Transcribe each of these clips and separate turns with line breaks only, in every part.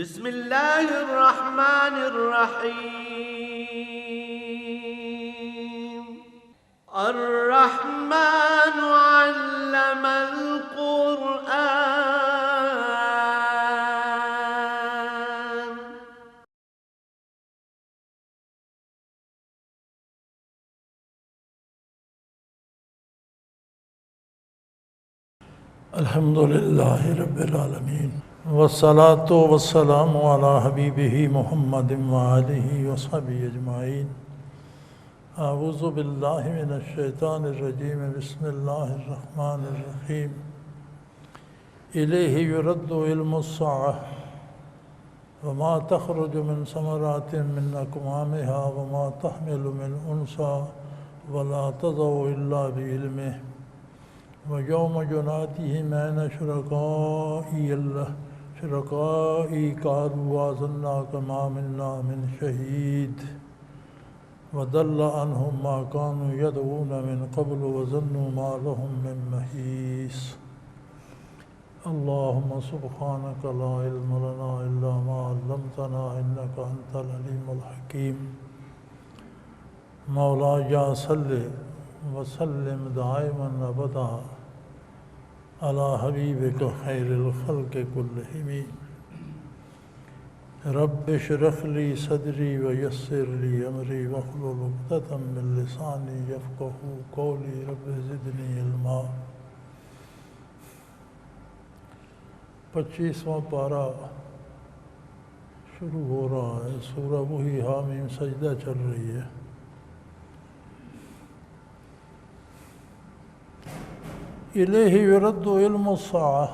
بسم اللہ الرحمن الرحیم الرحمن علم القرآن
الحمد للہ رب العالمین والصلاة والسلام علی حبیبہ محمد وآلہ وصحبہ اجمعین اعوذ باللہ من الشیطان الرجیم بسم اللہ الرحمن الرحیم الیہ یرد علم الساعہ وما تخرج من ثمرات من اکمامها وما تحمل من انثى ولا تضع الا بعلمہ وَيَوْمَ يُنَادِيهِمْ أَيْنَ شُرَكَائِي قَالُوا وَأَظُنَّاكَ مَا مِنَّا مِنْ شَهِيدٍ وَضَلَّ عَنْهُمْ مَا كَانُوا يَدْعُونَ مِنْ قَبْلُ وَظَنُّوا مَا لَهُمْ مِنْ مَحِيصٍ اللهم سبحانك لا علم لنا إلا ما علمتنا إنك أنت العليم الحكيم مولاي صل وسلم دائما ابدا على حبیبک خیر الخلق کلہم رب اشرح لی صدری ویسر لی امری واحلل عقدۃ من لسانی یفقہوا قولی رب زدنی علما 25واں پارہ شروع ہو رہا ہے۔ سورہ وہی حامیم سجدہ چل رہی ہے۔ الیہ یرد علم الساعہ،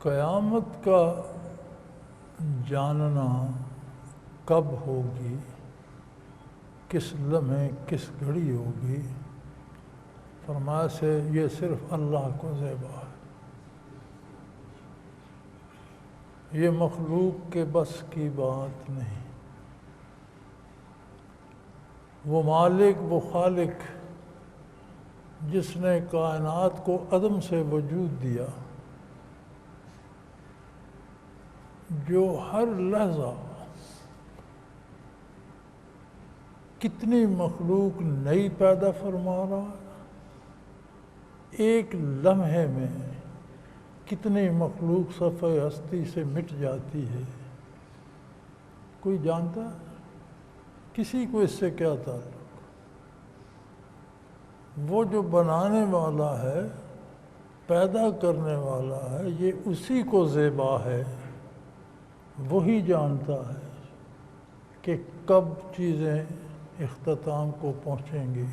قیامت کا جاننا کب ہوگی، کس لمحے کس گھڑی ہوگی، فرمایا سے یہ صرف اللہ کو زیبا ہے، یہ مخلوق کے بس کی بات نہیں۔ وہ مالک، وہ خالق جس نے کائنات کو عدم سے وجود دیا، جو ہر لحظہ کتنی مخلوق نئی پیدا فرما رہا ہے، ایک لمحے میں کتنی مخلوق صفحہ ہستی سے مٹ جاتی ہے، کوئی جانتا ہے؟ کسی کو اس سے کیا تعلق؟ وہ جو بنانے والا ہے، پیدا کرنے والا ہے، یہ اسی کو زیبا ہے، وہی جانتا ہے کہ کب چیزیں اختتام کو پہنچیں گی،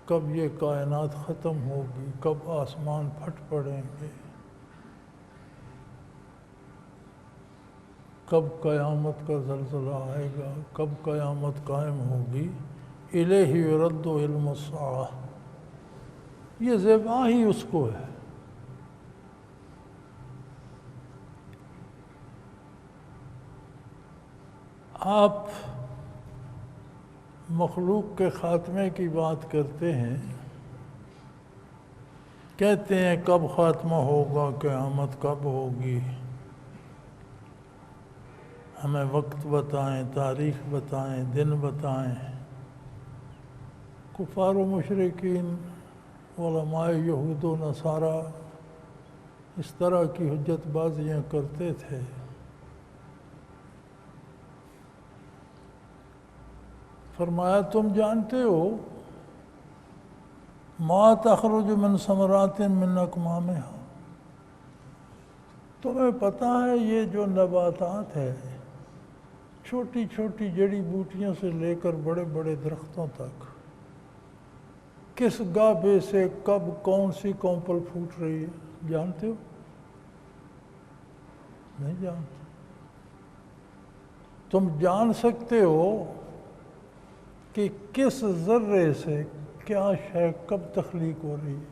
کب یہ کائنات ختم ہوگی، کب آسمان پھٹ پڑیں گے، کب قیامت کا زلزلہ آئے گا، کب قیامت قائم ہوگی۔ الیہ یرد علم الساعہ، یہ زیبا ہی اس کو ہے۔ آپ مخلوق کے خاتمے کی بات کرتے ہیں، کہتے ہیں کب خاتمہ ہوگا، قیامت کب ہوگی، ہمیں وقت بتائیں، تاریخ بتائیں، دن بتائیں۔ کفار و مشرکین، علماء یہود و نصارہ اس طرح کی حجت بازیاں کرتے تھے۔ فرمایا تم جانتے ہو ما تخرج من ثمرات من اکمامها، تمہیں پتہ ہے یہ جو نباتات ہے، چھوٹی چھوٹی جڑی بوٹیوں سے لے کر بڑے بڑے درختوں تک، کس گابے سے کب کون سی کونپل پھوٹ رہی ہے، جانتے ہو؟ نہیں جانتے۔ تم جان سکتے ہو کہ کس ذرے سے کیا شے کب تخلیق ہو رہی ہے؟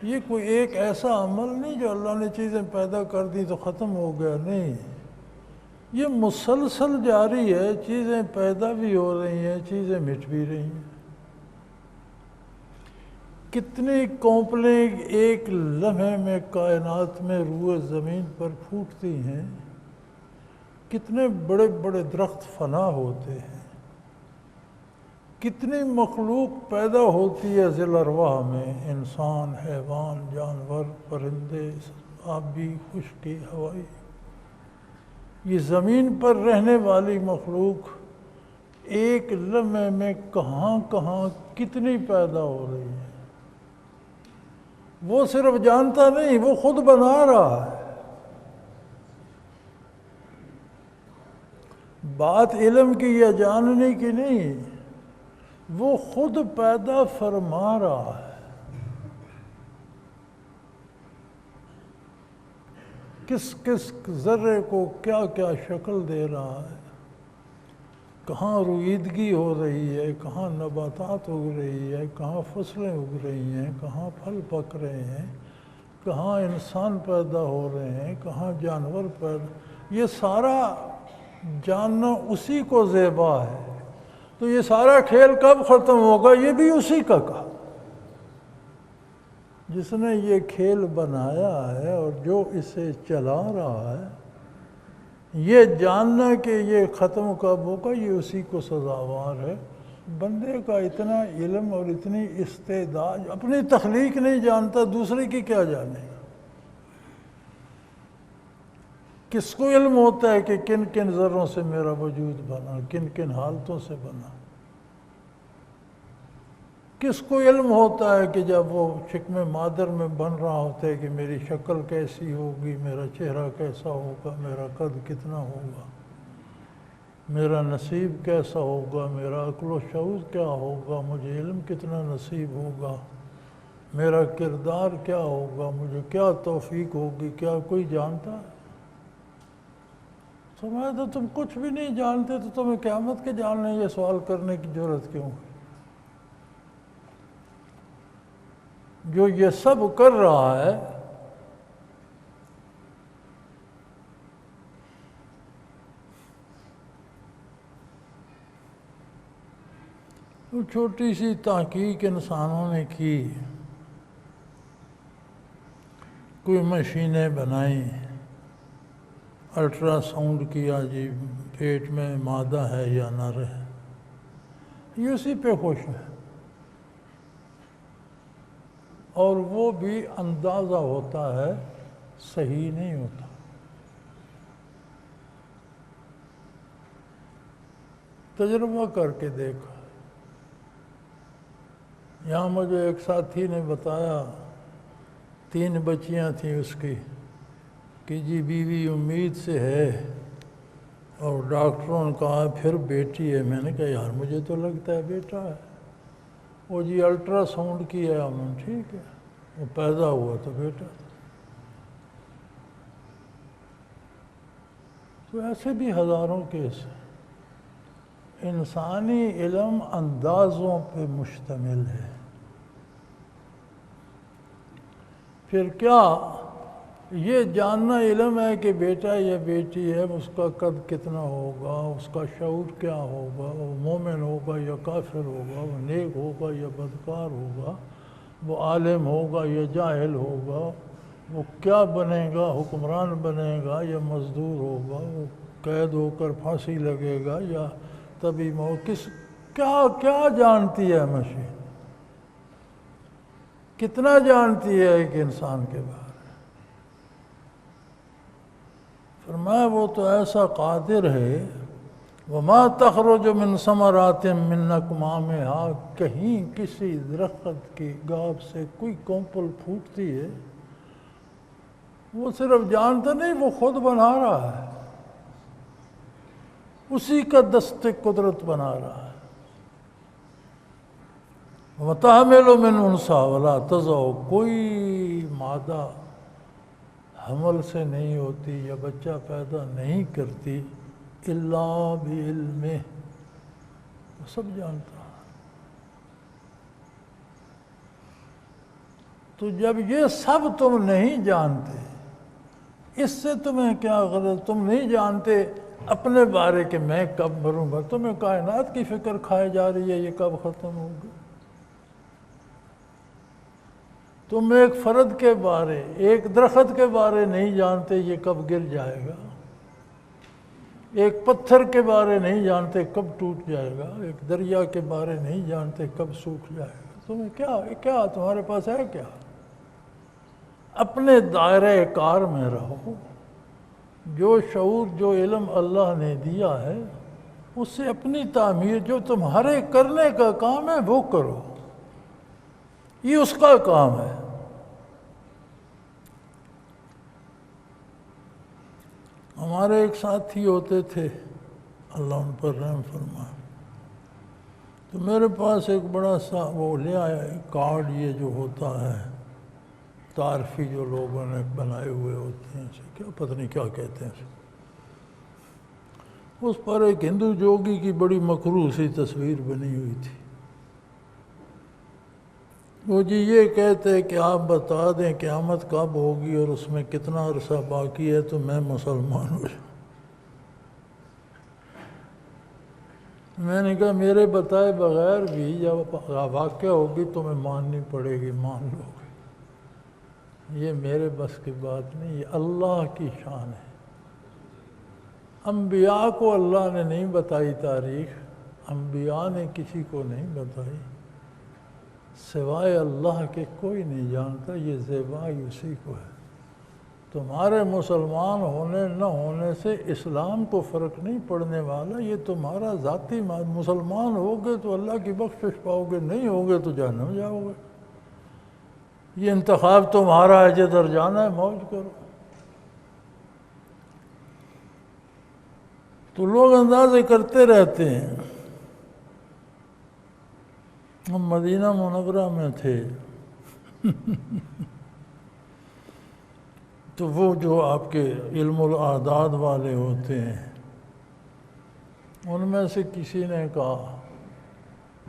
یہ کوئی ایک ایسا عمل نہیں جو اللہ نے چیزیں پیدا کر دی تو ختم ہو گیا، نہیں، یہ مسلسل جاری ہے، چیزیں پیدا بھی ہو رہی ہیں، چیزیں مٹ بھی رہی ہیں۔ کتنی کمپلیں ایک لمحے میں کائنات میں روئے زمین پر پھوٹتی ہیں، کتنے بڑے بڑے درخت فنا ہوتے ہیں، کتنی مخلوق پیدا ہوتی ہے ذی الارواح میں، انسان، حیوان، جانور، پرندے، آبی، خشکی، ہوائی۔ یہ زمین پر رہنے والی مخلوق ایک لمحے میں کہاں کہاں کتنی پیدا ہو رہی ہے، وہ صرف جانتا نہیں، وہ خود بنا رہا ہے۔ بات علم کی یا جاننے کی نہیں، وہ خود پیدا فرما رہا ہے۔ کس کس ذرے کو کیا کیا شکل دے رہا ہے، کہاں رویدگی ہو رہی ہے، کہاں نباتات اگ رہی ہے، کہاں فصلیں اگ رہی ہیں، کہاں پھل پک رہے ہیں، کہاں انسان پیدا ہو رہے ہیں، کہاں جانور پیدا۔ یہ سارا جاننا اسی کو زیبا ہے۔ تو یہ سارا کھیل کب ختم ہوگا؟ یہ بھی اسی کا کام، جس نے یہ کھیل بنایا ہے اور جو اسے چلا رہا ہے۔ یہ جاننا کہ یہ ختم کب ہوگا، یہ اسی کو سزاوار ہے۔ بندے کا اتنا علم اور اتنی استعداد، اپنی تخلیق نہیں جانتا، دوسرے کی کیا جانے گا؟ کس کو علم ہوتا ہے کہ کن کن ذروں سے میرا وجود بنا، کن کن حالتوں سے بنا؟ کس کو علم ہوتا ہے کہ جب وہ شکم مادر میں بن رہا ہوتا ہے کہ میری شکل کیسی ہوگی، میرا چہرہ کیسا ہوگا، میرا قد کتنا ہوگا، میرا نصیب کیسا ہوگا، میرا عقل و شعور کیا ہوگا، مجھے علم کتنا نصیب ہوگا، میرا کردار کیا ہوگا، مجھے کیا توفیق ہوگی؟ کیا کوئی جانتا ہے؟ تو تم کچھ بھی نہیں جانتے، تو تمہیں قیامت کے جاننے یہ سوال کرنے کی ضرورت کیوں ہے؟ جو یہ سب کر رہا ہے، وہ چھوٹی سی تحقیق انسانوں نے کی، کوئی مشینیں بنائیں، الٹرا ساؤنڈ کیا، جی پیٹ میں مادہ ہے یا نر ہے، یہ اسی پہ خوش ہے۔ اور وہ بھی اندازہ ہوتا ہے، صحیح نہیں ہوتا۔ تجربہ کر کے دیکھا۔ یہاں مجھے ایک ساتھی نے بتایا، 3 بچیاں تھیں اس کی، کہ جی بیوی امید سے ہے، اور ڈاکٹروں نے کہا پھر بیٹی ہے۔ میں نے کہا یار مجھے تو لگتا ہے بیٹا ہے۔ وہ جی الٹرا ساؤنڈ کیا ہم نے، ٹھیک ہے، وہ پیدا ہوا تو بیٹا۔ تو ایسے بھی ہزاروں کیس ہیں۔ انسانی علم اندازوں پہ مشتمل ہے۔ پھر کیا یہ جاننا علم ہے کہ بیٹا یا بیٹی ہے، اس کا قد کتنا ہوگا، اس کا شعور کیا ہوگا، وہ مومن ہوگا یا کافر ہوگا، وہ نیک ہوگا یا بدکار ہوگا، وہ عالم ہوگا یا جاہل ہوگا، وہ کیا بنے گا، حکمران بنے گا یا مزدور ہوگا، وہ قید ہو کر پھانسی لگے گا یا تبھی کیا جانتی ہے مشین؟ کتنا جانتی ہے ایک انسان کے بارے؟ فرمایا وہ تو ایسا قادر ہے، وما تخرج من ثمرات من اکمامها، کہیں کسی درخت کی گاب سے کوئی کونپل پھوٹتی ہے، وہ صرف جانتا نہیں، وہ خود بنا رہا ہے، اسی کا دست قدرت بنا رہا ہے۔ وَتَحْمِلُ مِنْ أُنْثَىٰ وَلَا تَضَعُ، کوئی مادہ حمل سے نہیں ہوتی یا بچہ پیدا نہیں کرتی الا بعلمہ، وہ سب جانتا ہے۔ تو جب یہ سب تم نہیں جانتے، اس سے تمہیں کیا غرض؟ تم نہیں جانتے اپنے بارے کہ میں کب مروں گا، تمہیں کائنات کی فکر کھائے جا رہی ہے یہ کب ختم ہوگی۔ تم ایک فرد کے بارے، ایک درخت کے بارے نہیں جانتے یہ کب گر جائے گا، ایک پتھر کے بارے نہیں جانتے کب ٹوٹ جائے گا، ایک دریا کے بارے نہیں جانتے کب سوکھ جائے گا۔ تمہیں کیا تمہارے پاس ہے کیا؟ اپنے دائرہ کار میں رہو، جو شعور جو علم اللہ نے دیا ہے اس سے اپنی تعمیر، جو تمہارے کرنے کا کام ہے وہ کرو، یہ اس کا کام ہے۔ ہمارے ایک ساتھی ہوتے تھے، اللہ ان پر رحم فرمائے، تو میرے پاس ایک بڑا سا وہ لے آیا کارڈ، یہ جو ہوتا ہے تعارفی جو لوگوں نے بنائے ہوئے ہوتے ہیں، اسے کیا پتہ نہیں کیا کہتے ہیں، اس پر ایک ہندو جوگی کی بڑی مکروہ سی تصویر بنی ہوئی تھی۔ وہ جی یہ کہتے ہیں کہ آپ بتا دیں قیامت کب ہوگی اور اس میں کتنا عرصہ باقی ہے تو میں مسلمان ہو جاؤں۔ میں نے کہا میرے بتائے بغیر بھی جب واقع ہوگی تمہیں ماننی پڑے گی، مان لو گے، یہ میرے بس کی بات نہیں، یہ اللہ کی شان ہے۔ انبیاء کو اللہ نے نہیں بتائی تاریخ، انبیاء نے کسی کو نہیں بتائی، سوائے اللہ کے کوئی نہیں جانتا، یہ زیبائی اسی کو ہے۔ تمہارے مسلمان ہونے نہ ہونے سے اسلام کو فرق نہیں پڑنے والا، یہ تمہارا ذاتی مسلمان ہوگے تو اللہ کی بخشش پاؤ گے، نہیں ہوگے تو جہنم جاؤ گے، یہ انتخاب تمہارا ہے، جدھر جانا ہے موج کرو۔ تو لوگ اندازے کرتے رہتے ہیں۔ ہم مدینہ منورہ میں تھے تو وہ جو آپ کے علم الاعداد والے ہوتے ہیں ان میں سے کسی نے کہا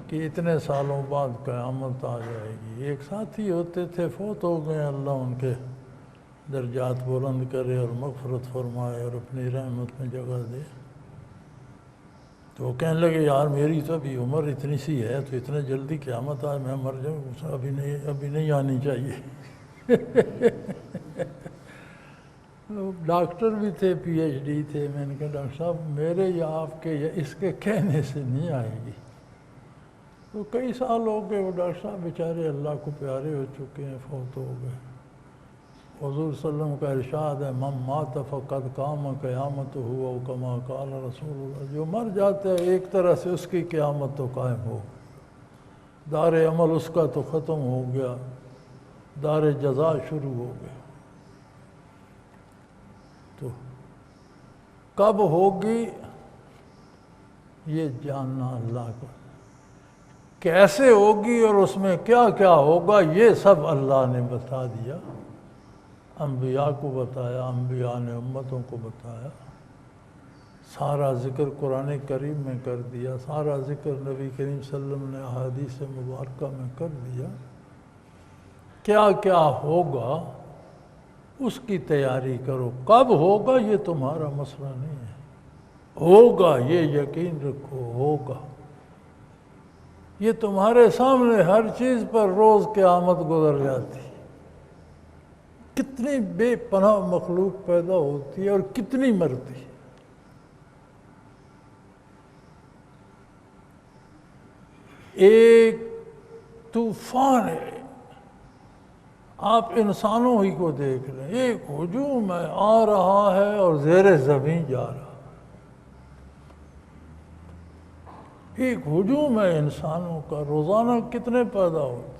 کہ اتنے سالوں بعد قیامت آ جائے گی۔ ایک ساتھی ہوتے تھے، فوت ہو گئے، اللہ ان کے درجات بلند کرے اور مغفرت فرمائے اور اپنی رحمت میں جگہ دے۔ تو وہ کہنے لگے یار میری تو ابھی عمر اتنی سی ہے تو اتنے جلدی قیامت آئے میں مر جاؤں، ابھی نہیں آنی چاہیے۔ ڈاکٹر بھی تھے، پی ایچ ڈی تھے۔ میں نے کہا ڈاکٹر صاحب میرے یا آپ کے یا اس کے کہنے سے نہیں آئے گی۔ تو کئی سال ہو گئے، وہ ڈاکٹر صاحب بیچارے اللہ کو پیارے ہو چکے ہیں، فوت ہو گئے۔ حضور صلی اللہ علیہ وسلم کا ارشاد ہے من مات فقد قام قیامتہ او کما قال رسول اللہ، جو مر جاتا ہے ایک طرح سے اس کی قیامت تو قائم ہو، دار عمل اس کا تو ختم ہو گیا، دار جزا شروع ہو گیا۔ تو کب ہوگی یہ جاننا اللہ کو، کیسے ہوگی اور اس میں کیا کیا ہوگا یہ سب اللہ نے بتا دیا، انبیاء کو بتایا، انبیاء نے امتوں کو بتایا، سارا ذکر قرآن کریم میں کر دیا، سارا ذکر نبی کریم صلی اللہ علیہ وسلم نے احادیث مبارکہ میں کر دیا۔ کیا کیا ہوگا اس کی تیاری کرو، کب ہوگا یہ تمہارا مسئلہ نہیں ہے، ہوگا یہ یقین رکھو، ہوگا۔ یہ تمہارے سامنے ہر چیز پر روز قیامت گزر جاتی، کتنی بے پناہ مخلوق پیدا ہوتی ہے اور کتنی مرتی ہے۔ ایک طوفان ہے، آپ انسانوں ہی کو دیکھ لیں، ایک ہجوم ہے، آ رہا ہے اور زیر زمین جا رہا، ایک ہجوم ہے انسانوں کا، روزانہ کتنے پیدا ہوتے ہیں،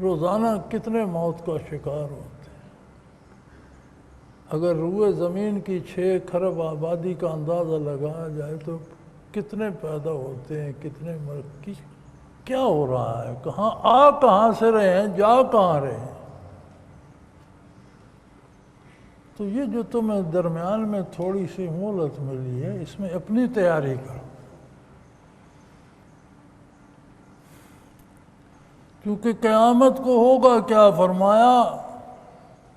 روزانہ کتنے موت کا شکار ہوتے ہیں۔ اگر روئے زمین کی 6 کھرب آبادی کا اندازہ لگایا جائے تو کتنے پیدا ہوتے ہیں، کتنے کیا ہو رہا ہے، کہاں سے رہے ہیں، جا کہاں رہے ہیں۔ تو یہ جو تمہیں درمیان میں تھوڑی سی مہلت ملی ہے، اس میں اپنی تیاری کرو، کیونکہ قیامت کو ہوگا کیا فرمایا،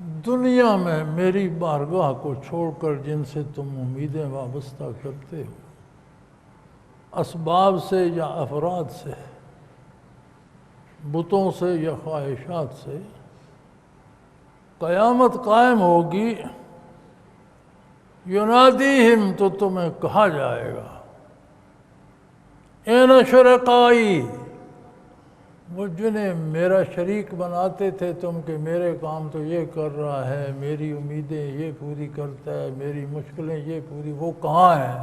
دنیا میں میری بارگاہ کو چھوڑ کر جن سے تم امیدیں وابستہ کرتے ہو، اسباب سے یا افراد سے، بتوں سے یا خواہشات سے، قیامت قائم ہوگی، ینادیہم تو تمہیں کہا جائے گا، این شرکائی، وہ جنہیں میرا شریک بناتے تھے تم کہ میرے کام تو یہ کر رہا ہے، میری امیدیں یہ پوری کرتا ہے، میری مشکلیں یہ پوری، وہ کہاں ہیں؟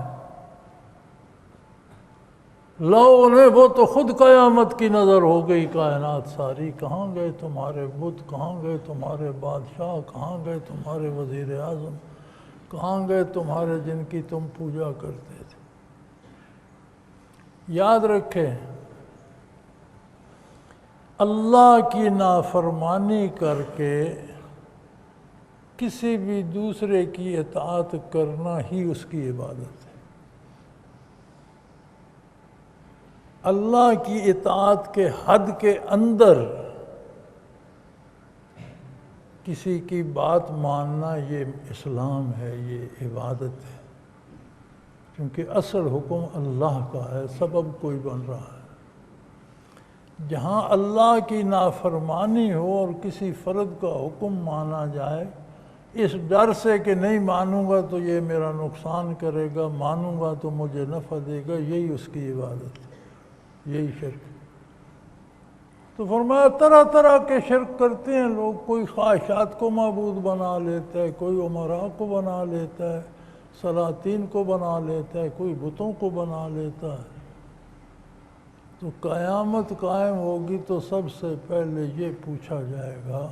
لو انہیں، وہ تو خود قیامت کی نظر ہو گئی کائنات ساری، کہاں گئے تمہارے بت، کہاں گئے تمہارے بادشاہ، کہاں گئے تمہارے وزیر اعظم، کہاں گئے تمہارے جن کی تم پوجا کرتے تھے؟ یاد رکھیں، اللہ کی نافرمانی کر کے کسی بھی دوسرے کی اطاعت کرنا ہی اس کی عبادت ہے۔ اللہ کی اطاعت کے حد کے اندر کسی کی بات ماننا یہ اسلام ہے، یہ عبادت ہے، کیونکہ اصل حکم اللہ کا ہے، سبب کوئی بن رہا ہے۔ جہاں اللہ کی نافرمانی ہو اور کسی فرد کا حکم مانا جائے اس ڈر سے کہ نہیں مانوں گا تو یہ میرا نقصان کرے گا، مانوں گا تو مجھے نفع دے گا، یہی اس کی عبادت ہے، یہی شرک۔ تو فرمایا طرح طرح کے شرک کرتے ہیں لوگ، کوئی خواہشات کو معبود بنا لیتا ہے، کوئی امراء کو بنا لیتا ہے، سلاطین کو بنا لیتا ہے، کوئی بتوں کو بنا لیتا ہے۔ تو قیامت قائم ہوگی تو سب سے پہلے یہ پوچھا جائے گا،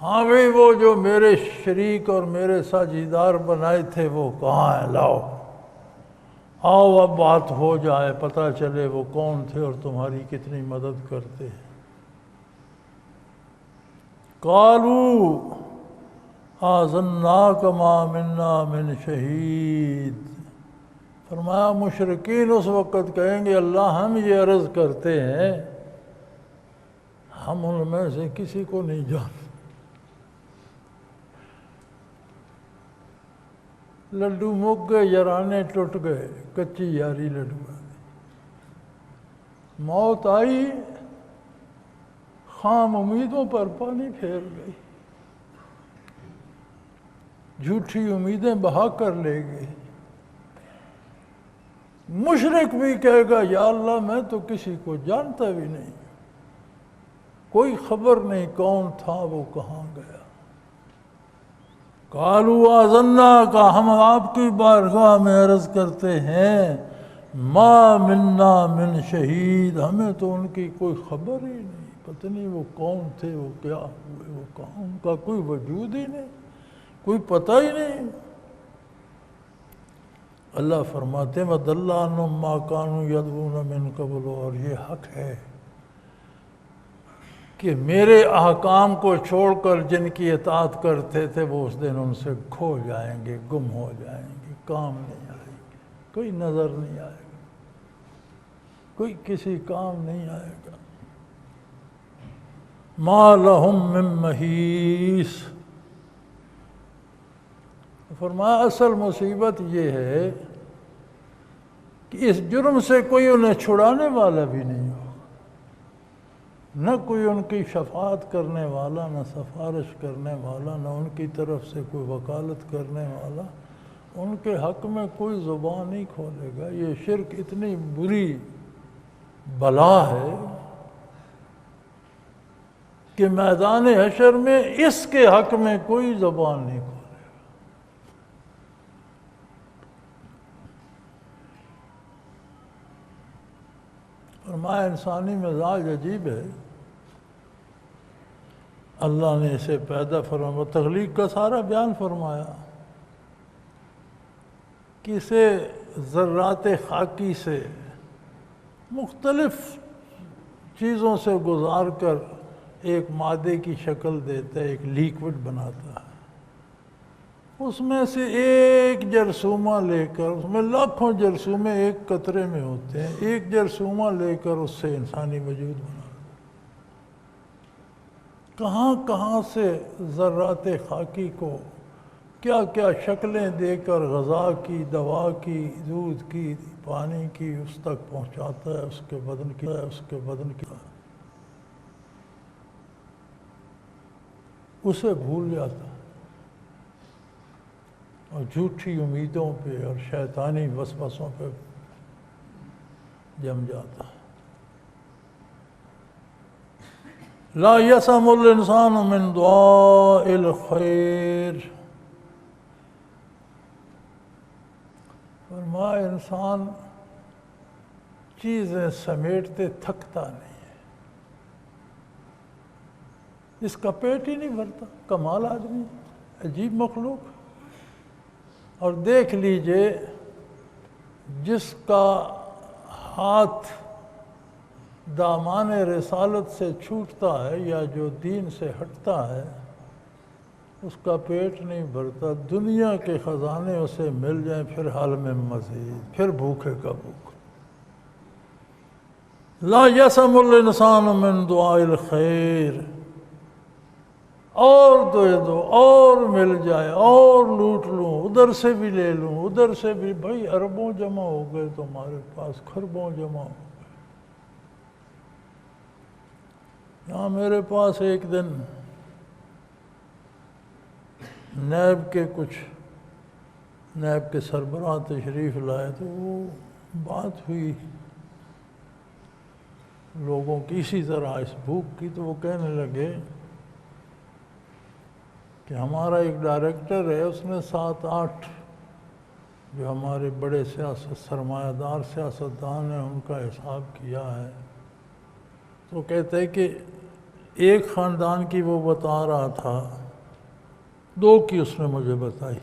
ہاں بھئی وہ جو میرے شریک اور میرے ساجیدار بنائے تھے وہ کہاں ہیں؟ لاؤ، آؤ اب بات ہو جائے، پتہ چلے وہ کون تھے اور تمہاری کتنی مدد کرتے ہیں۔ قالوا آذناک ما منا من شہید، فرمایا مشرکین اس وقت کہیں گے اللہ ہم یہ عرض کرتے ہیں، ہم ان میں سے کسی کو نہیں جانتے۔ لڈو مک گئے، یارانے ٹوٹ گئے، کچی یاری لڈو آ گئی۔ موت آئی، خام امیدوں پر پانی پھیر گئی، جھوٹی امیدیں بہا کر لے گئی۔ مشرک بھی کہے گا یا اللہ میں تو کسی کو جانتا بھی نہیں، کوئی خبر نہیں کون تھا وہ کہاں گیا۔ قالوا آذناک، ہم آپ کی بارگاہ میں عرض کرتے ہیں، ما منا من شہید، ہمیں تو ان کی کوئی خبر ہی نہیں، پتہ نہیں وہ کون تھے، وہ کیا ہوئے، وہ کہاں، ان کا کوئی وجود ہی نہیں، کوئی پتہ ہی نہیں۔ اللہ فرماتے ہیں وَضَلَّ عَنْهُمْ مَا كَانُوا يَدْعُونَ مِن قَبْلُ، اور یہ حق ہے کہ میرے احکام کو چھوڑ کر جن کی اطاعت کرتے تھے وہ اس دن ان سے کھو جائیں گے، گم ہو جائیں گے، کام نہیں آئیں گے، کوئی نظر نہیں آئے گا، کوئی کسی کام نہیں آئے گا۔ مَا لَهُم مِّن مَّحِیصٍ، فرمایا اصل مصیبت یہ ہے کہ اس جرم سے کوئی انہیں چھڑانے والا بھی نہیں ہو، نہ کوئی ان کی شفاعت کرنے والا، نہ سفارش کرنے والا، نہ ان کی طرف سے کوئی وکالت کرنے والا، ان کے حق میں کوئی زبان نہیں کھولے گا۔ یہ شرک اتنی بری بلا ہے کہ میدان حشر میں اس کے حق میں کوئی زبان نہیں کھولے گا۔ فرمایا انسانی مزاج عجیب ہے، اللہ نے اسے پیدا فرمایا، تخلیق کا سارا بیان فرمایا کہ اسے ذرات خاکی سے مختلف چیزوں سے گزار کر ایک مادے کی شکل دیتا ہے، ایک لیکوڈ بناتا ہے، اس میں سے ایک جرثومہ لے کر، اس میں لاکھوں جرثومے ایک قطرے میں ہوتے ہیں، ایک جرثومہ لے کر اس سے انسانی وجود بنا، کہاں کہاں سے ذرات خاکی کو کیا کیا شکلیں دے کر غذا کی، دوا کی، دودھ کی، پانی کی اس تک پہنچاتا ہے، اس کے بدن کی اسے بھول جاتا اور جھوٹی امیدوں پہ اور شیطانی وسوسوں پہ جم جاتا ہے۔ لا یسم الانسان من دعاء الخیر، فرمایا انسان چیزیں سمیٹتے تھکتا نہیں ہے، اس کا پیٹ ہی نہیں بھرتا، کمال آدمی، عجیب مخلوق۔ اور دیکھ لیجئے جس کا ہاتھ دامان رسالت سے چھوٹتا ہے یا جو دین سے ہٹتا ہے اس کا پیٹ نہیں بھرتا، دنیا کے خزانے اسے مل جائیں پھر حال میں مزید، پھر بھوکے کا بھوک۔ لا یسم الانسان من دعاء الخیر، اور دے دو اور مل جائے اور لوٹ لوں، ادھر سے بھی لے لوں ادھر سے بھی، بھائی اربوں جمع ہو گئے تمہارے پاس، خربوں جمع ہو گئے۔ یہاں میرے پاس ایک دن نیب کے سربراہ تشریف لائے تو وہ بات ہوئی لوگوں کی اسی طرح اس بھوک کی، تو وہ کہنے لگے کہ ہمارا ایک ڈائریکٹر ہے، اس نے 7-8 جو ہمارے بڑے سرمایہ دار سیاستدان ہیں ان کا حساب کیا ہے، تو کہتے ہیں کہ ایک خاندان کی وہ بتا رہا تھا، 2 کی اس نے مجھے بتائی۔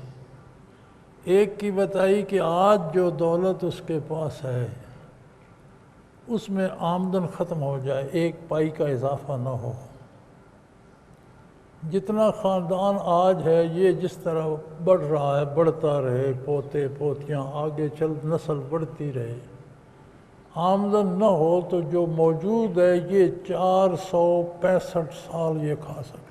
ایک کی بتائی کہ آج جو دولت اس کے پاس ہے اس میں آمدن ختم ہو جائے، 1 پائی کا اضافہ نہ ہو، جتنا خاندان آج ہے یہ جس طرح بڑھ رہا ہے بڑھتا رہے، پوتے پوتیاں آگے چل نسل بڑھتی رہے، آمدن نہ ہو تو جو موجود ہے یہ 465 سال یہ کھا سکتے۔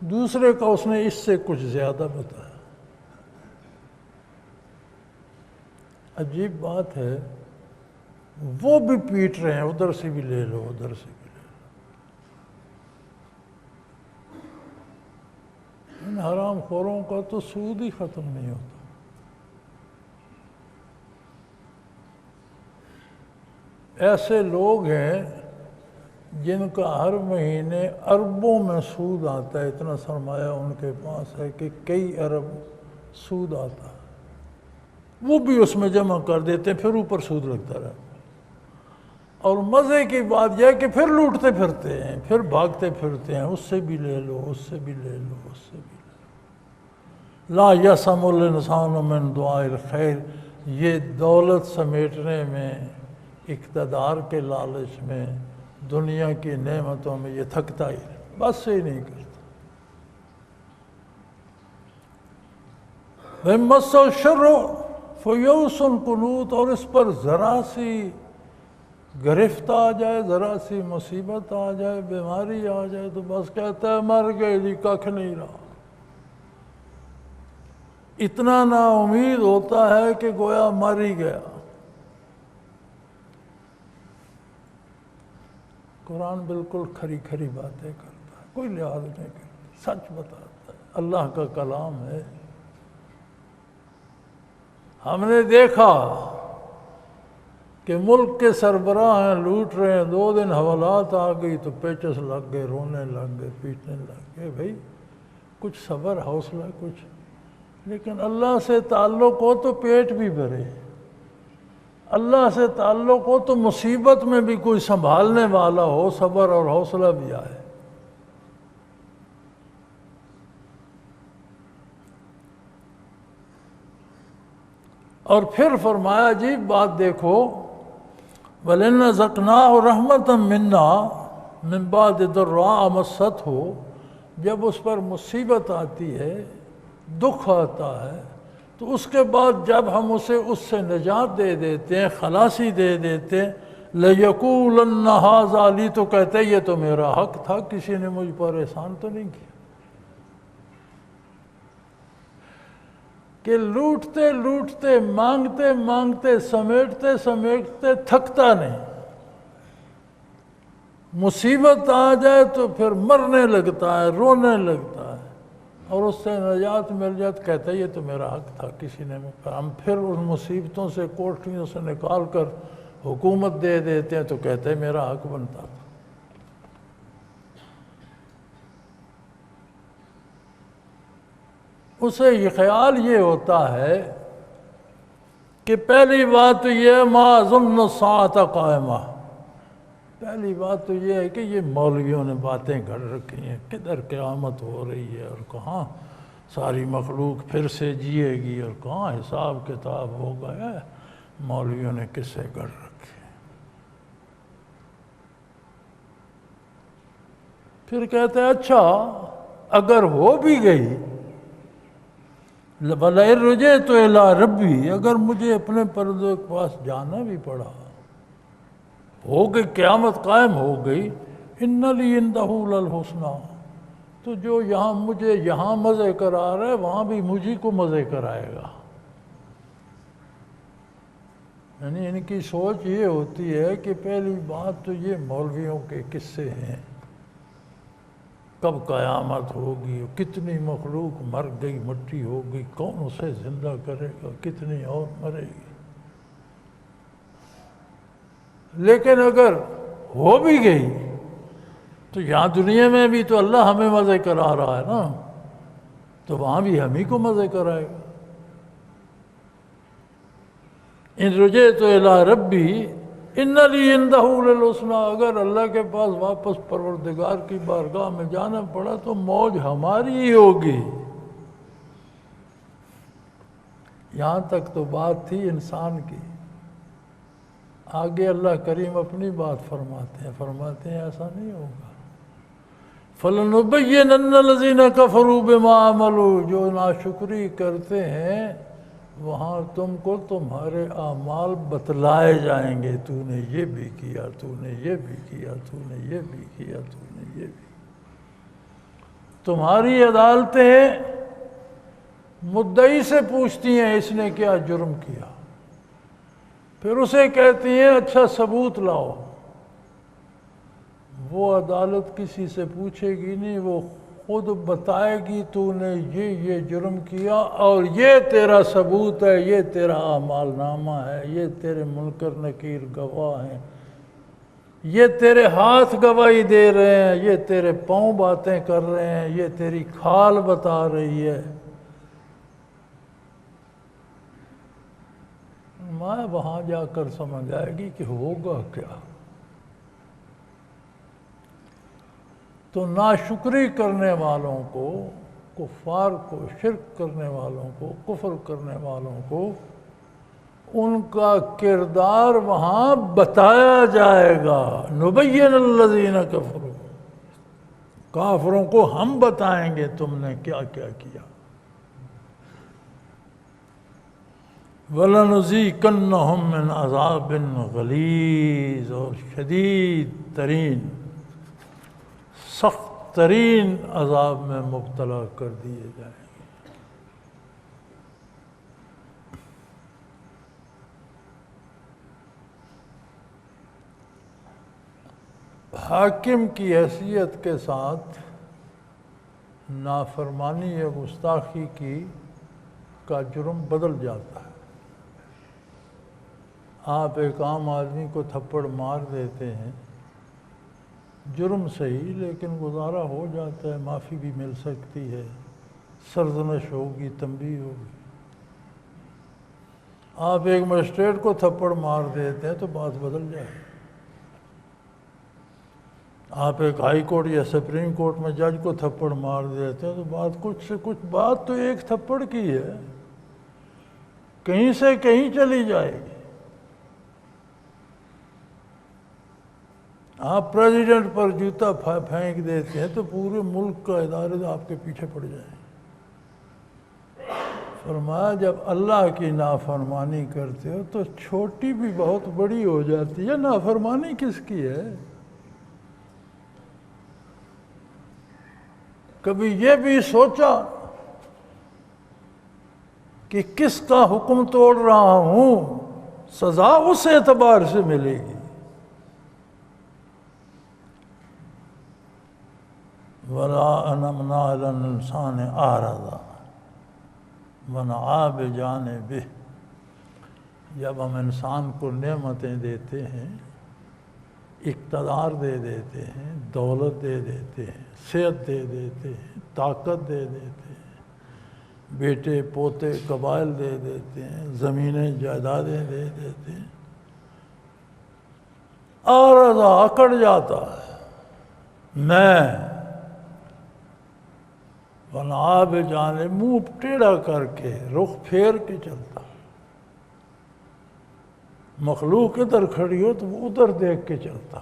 دوسرے کا اس نے اس سے کچھ زیادہ بتایا۔ عجیب بات ہے، وہ بھی پیٹ رہے ہیں، ادھر سے بھی لے لو ادھر سے بھی لے لو۔ ان حرام خوروں کا تو سود ہی ختم نہیں ہوتا۔ ایسے لوگ ہیں جن کا ہر مہینے اربوں میں سود آتا ہے، اتنا سرمایہ ان کے پاس ہے کہ کئی ارب سود آتا ہے، وہ بھی اس میں جمع کر دیتے ہیں، پھر اوپر سود لگتا رہتا ہے۔ اور مزے کی بات یہ ہے کہ پھر لوٹتے پھرتے ہیں، پھر بھاگتے پھرتے ہیں، اس سے بھی لے لو اس سے بھی لے لو اس سے بھی لے لو۔ لا یسم الانسان من دعاء الخیر، یہ دولت سمیٹنے میں، اقتدار کے لالچ میں، دنیا کی نعمتوں میں یہ تھکتا ہی نہیں، بس سے ہی نہیں کرتا۔ وَمَسَّهُ الشَّرُّ فَيَئُوسٌ قُنُوطٌ، اور اس پر ذرا سی گرفت آ جائے، ذرا سی مصیبت آ جائے، بیماری آ جائے تو بس کہتا ہے مر گئے جی، ککھ نہیں رہا۔ اتنا نا امید ہوتا ہے کہ گویا مر ہی گیا۔ قرآن بالکل کھری کھری باتیں کرتا ہے، کوئی لحاظ نہیں کرتا، سچ بتاتا ہے، اللہ کا کلام ہے۔ ہم نے دیکھا کہ ملک کے سربراہ ہیں، لوٹ رہے ہیں، 2 دن حوالات آ گئی تو پیچس لگ گئے، رونے لگ گئے، پیٹنے لگ گئے۔ بھائی کچھ صبر حوصلہ کچھ، لیکن اللہ سے تعلق ہو تو پیٹ بھی بھرے، اللہ سے تعلق ہو تو مصیبت میں بھی کوئی سنبھالنے والا ہو، صبر اور حوصلہ بھی آئے۔ اور پھر فرمایا عجیب بات دیکھو، وَلِنَّ ذَقْنَاهُ رَحْمَةً مِنَّا مِنْ بَعْدِ ضَرَّاءَ مَسَّتْهُ، جب اس پر مصیبت آتی ہے، دکھ آتا ہے، تو اس کے بعد جب ہم اسے اس سے نجات دے دیتے ہیں، خلاصی دے دیتے ہیں، لَيَقُولَنَّ هَذَا لِي، تو کہتے یہ تو میرا حق تھا، کسی نے مجھ پر احسان تو نہیں کیا. کہ لوٹتے لوٹتے، مانگتے مانگتے، سمیٹتے سمیٹتے تھکتا نہیں. مصیبت آ جائے تو پھر مرنے لگتا ہے، رونے لگتا ہے، اور اس سے نجات مل جائے تو کہتا ہے یہ تو میرا حق تھا، کسی نے. ہم پھر ان مصیبتوں سے، کوٹھیوں سے نکال کر حکومت دے دیتے ہیں تو کہتے ہیں میرا حق بنتا تھا. اسے یہ خیال یہ ہوتا ہے کہ پہلی بات تو یہ ما ظن الساعۃ قائمہ، پہلی بات تو یہ ہے کہ یہ مولویوں نے باتیں گھڑ رکھی ہیں، کدھر قیامت ہو رہی ہے اور کہاں ساری مخلوق پھر سے جیے گی اور کہاں حساب کتاب ہو گیا ہے. مولویوں نے قصے گھڑ رکھے. پھر کہتے ہیں اچھا اگر ہو بھی گئی، وَلَئِن رُجِعْتُ إِلَىٰ رَبِّي، اگر مجھے اپنے پردے کے پاس جانا بھی پڑا، ہو گئی قیامت قائم ہو گئی، إِنَّ لِي عِندَهُ لَلْحُسْنَىٰ، تو جو یہاں مجھے یہاں مزے کرا رہا ہے وہاں بھی مجھے کو مزے کرائے گا. یعنی ان کی سوچ یہ ہوتی ہے کہ پہلی بات تو یہ مولویوں کے قصے ہیں، کب قیامت ہوگی، کتنی مخلوق مر گئی، مٹی ہو گئی، کون اسے زندہ کرے گا، کتنی اور مرے گی. لیکن اگر ہو بھی گئی تو یہاں دنیا میں بھی تو اللہ ہمیں مزے کرا رہا ہے نا، تو وہاں بھی ہم ہی کو مزے کرائے گا. ان رجعت الی ربی ان لی عندہ للحسنیٰ، اگر اللہ کے پاس واپس پروردگار کی بارگاہ میں جانا پڑا تو موج ہماری ہی ہوگی. یہاں تک تو بات تھی انسان کی. آگے اللہ کریم اپنی بات فرماتے ہیں ایسا نہیں ہوگا. فَلَنُبَيِّنَنَّ الَّذِينَ كَفَرُوا بِمَا عَمَلُوا، جو ناشکری کرتے ہیں وہاں تم کو تمہارے اعمال بتلائے جائیں گے. تو نے یہ بھی کیا، تو نے یہ بھی کیا، تو نے یہ بھی کیا، تو نے یہ بھی. تمہاری عدالتیں مدعی سے پوچھتی ہیں اس نے کیا جرم کیا، پھر اسے کہتی ہیں اچھا ثبوت لاؤ. وہ عدالت کسی سے پوچھے گی نہیں، وہ خود بتائے گی تو نے یہ جرم کیا اور یہ تیرا ثبوت ہے، یہ تیرا اعمال نامہ ہے، یہ تیرے منکر نکیر گواہ ہیں، یہ تیرے ہاتھ گواہی دے رہے ہیں، یہ تیرے پاؤں باتیں کر رہے ہیں، یہ تیری کھال بتا رہی ہے. میں وہاں جا کر سمجھ آئے گی کہ ہوگا کیا. تو ناشکری کرنے والوں کو، کفار کو، شرک کرنے والوں کو، کفر کرنے والوں کو ان کا کردار وہاں بتایا جائے گا. نبین الذین کفروا، کافروں کو ہم بتائیں گے تم نے کیا کیا کیا. وَلَنُذِيقَنَّهُم مِّنْ عَذَابٍ غَلِيظٍ، اور شدید ترین، سخت ترین عذاب میں مبتلا کر دیے جائیں گے. حاکم کی حیثیت کے ساتھ نافرمانی یا گستاخی کا جرم بدل جاتا ہے. آپ ایک عام آدمی کو تھپڑ مار دیتے ہیں، جرم صحیح لیکن گزارا ہو جاتا ہے، معافی بھی مل سکتی ہے، سرزنش ہوگی، تنبیہ ہوگی. آپ ایک مجسٹریٹ کو تھپڑ مار دیتے ہیں تو بات بدل جائے. آپ ایک ہائی کورٹ یا سپریم کورٹ میں جج کو تھپڑ مار دیتے ہیں تو بات کچھ سے کچھ، بات تو ایک تھپڑ کی ہے، کہیں سے کہیں چلی جائے گی. آپ پریزیڈنٹ پر جوتا پھینک دیتے ہیں تو پورے ملک کا ادارے آپ کے پیچھے پڑ جائیں. فرمایا جب اللہ کی نافرمانی کرتے ہو تو چھوٹی بھی بہت بڑی ہو جاتی ہے، نافرمانی کس کی ہے؟ کبھی یہ بھی سوچا کہ کس کا حکم توڑ رہا ہوں، سزا اس اعتبار سے ملے گی۔ وَلَا أَنَمْنَا عَلَى الْإِنسَانِ أَعْرَضَ وَنَأَىٰ بِجَانِبِهِ۔ جب ہم انسان کو نعمتیں دیتے ہیں، اقتدار دے دیتے ہیں، دولت دے دیتے ہیں، صحت دے دیتے ہیں، طاقت دے دیتے ہیں، بیٹے پوتے قبائل دے دیتے ہیں، زمینیں جائیدادیں دے دیتے ہیں، آرزہ اکڑ جاتا ہے، میں وَنَأَىٰ بِجَانِبِهِ، منہ ٹیڑھا کر کے رخ پھیر کے چلتا۔ مخلوق ادھر کھڑی ہو تو وہ ادھر دیکھ کے چلتا۔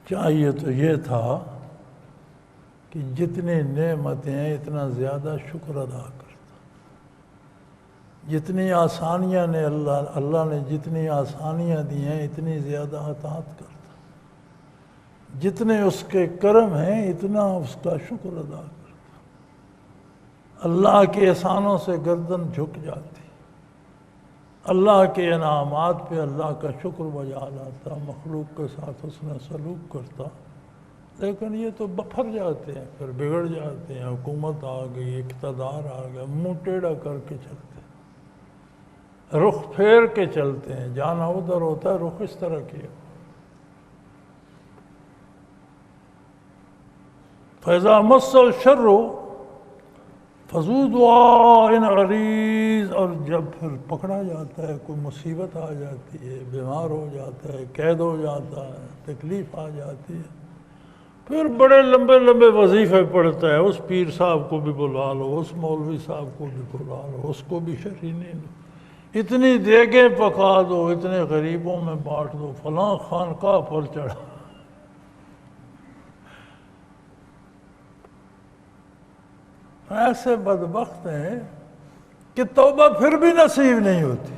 چاہیے تو یہ تھا کہ جتنی نعمتیں ہیں اتنا زیادہ شکر ادا کرتا، جتنی آسانیاں نے اللہ نے جتنی آسانیاں دی ہیں اتنی زیادہ اطاعت کرتا، جتنے اس کے کرم ہیں اتنا اس کا شکر ادا کرتا۔ اللہ کے احسانوں سے گردن جھک جاتی، اللہ کے انعامات پہ اللہ کا شکر بجا لاتا، مخلوق کے ساتھ اس نے سلوک کرتا۔ لیکن یہ تو بکھر جاتے ہیں، پھر بگڑ جاتے ہیں، حکومت آ گئی، اقتدار آ گیا، منہ ٹیڑھا کر کے چلتے ہیں، رخ پھیر کے چلتے ہیں، جانا ادھر ہوتا ہے رخ اس طرح کیا۔ فَإِذَا مَسَّ الشَّرُّ فَذُو دُعَاءٍ عَرِيضٍ، اور جب پھر پکڑا جاتا ہے، کوئی مصیبت آ جاتی ہے، بیمار ہو جاتا ہے، قید ہو جاتا ہے، تکلیف آ جاتی ہے، پھر بڑے لمبے لمبے وظیفے پڑھتا ہے، اس پیر صاحب کو بھی بلا لو، اس مولوی صاحب کو بھی بلا لو، اس کو بھی شرینی دو، اتنی دیگیں پکا دو، اتنے غریبوں میں بانٹ دو، فلاں خانقاہ پر چڑھا۔ ایسے بدبخت ہیں کہ توبہ پھر بھی نصیب نہیں ہوتی۔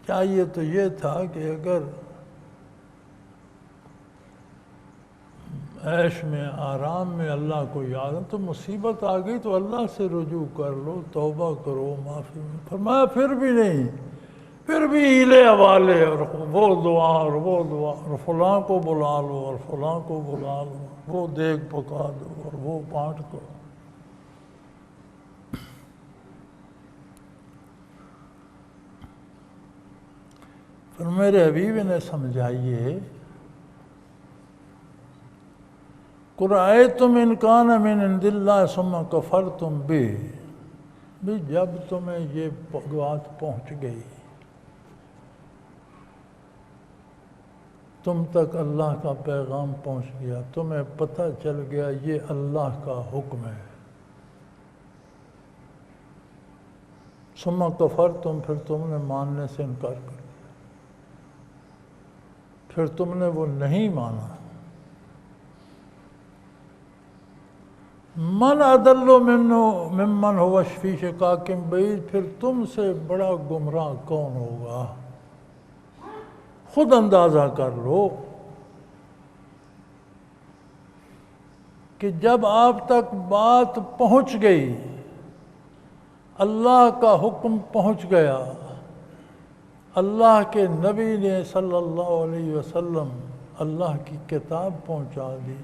چاہیے تو یہ تھا کہ اگر عیش میں آرام میں اللہ کو یاد ہے تو مصیبت آ گئی تو اللہ سے رجوع کر لو، توبہ کرو، معافی میں۔ فرمایا پھر بھی نہیں، پھر بھی ہیلے حوالے، اور وہ دعا اور وہ دعا، اور فلاں کو بلا لو اور فلاں کو بلا لو، وہ دیگ پکا دو اور وہ بانٹ دو۔ پھر میرے حبیب نے سمجھائیے، قُلْ أَرَأَيْتُمْ إِنْ كَانَ مِنْ عِنْدِ اللَّهِ ثُمَّ كَفَرْتُمْ بِهِ، بھی جب تمہیں یہ بات پہنچ گئی، تم تک اللہ کا پیغام پہنچ گیا، تمہیں پتہ چل گیا یہ اللہ کا حکم ہے، ثُمَّ كَفَرْتُمْ، پھر تم نے ماننے سے انکار کر دیا، پھر تم نے وہ نہیں مانا۔ من اضل ممن هو فی شقاق بعید، پھر تم سے بڑا گمراہ کون ہوگا؟ خود اندازہ کر لو کہ جب آپ تک بات پہنچ گئی، اللہ کا حکم پہنچ گیا، اللہ کے نبی نے صلی اللہ علیہ وسلم اللہ کی کتاب پہنچا دی،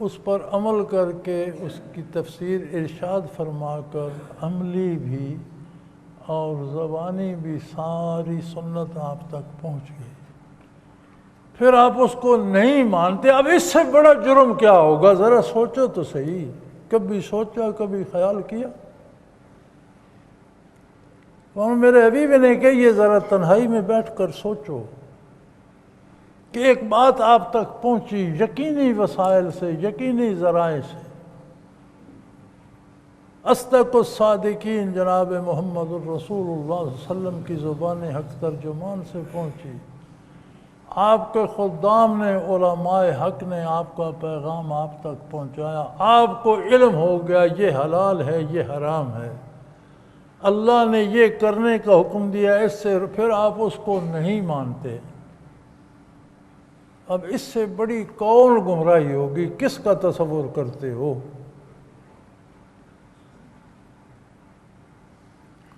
اس پر عمل کر کے اس کی تفسیر ارشاد فرما کر عملی بھی اور زبانی بھی ساری سنت آپ تک پہنچ گئی، پھر آپ اس کو نہیں مانتے، اب اس سے بڑا جرم کیا ہوگا؟ ذرا سوچو تو صحیح، کبھی سوچا، کبھی خیال کیا؟ اور میرے حبیب نے کہ یہ ذرا تنہائی میں بیٹھ کر سوچو کہ ایک بات آپ تک پہنچی یقینی وسائل سے، یقینی ذرائع سے، اصدق الصادقین جناب محمد الرسول اللہ صلی اللہ علیہ وسلم کی زبان حق ترجمان سے پہنچی، آپ کے خدام نے، علماء حق نے آپ کا پیغام آپ تک پہنچایا، آپ کو علم ہو گیا یہ حلال ہے یہ حرام ہے، اللہ نے یہ کرنے کا حکم دیا، اس سے پھر آپ اس کو نہیں مانتے، اب اس سے بڑی کون گمراہی ہوگی؟ کس کا تصور کرتے ہو؟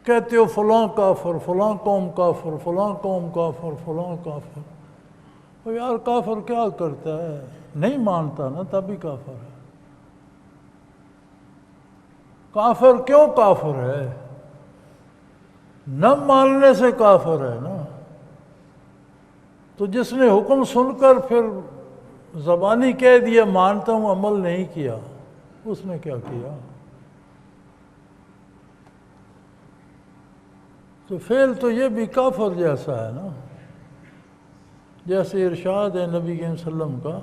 کہتے ہو فلاں کافر، فلاں قوم کافر، فلاں قوم کافر، فلاں کافر۔ تو یار کافر کیا کرتا ہے؟ نہیں مانتا نا تبھی کافر ہے۔ کافر کیوں کافر ہے؟ نہ ماننے سے کافر ہے نا۔ تو جس نے حکم سن کر پھر زبانی کہہ دیا مانتا ہوں، عمل نہیں کیا، اس نے کیا کیا؟ تو فعل تو یہ بھی کافر جیسا ہے نا۔ جیسے ارشاد ہے نبی صلی اللہ علیہ وسلم کا،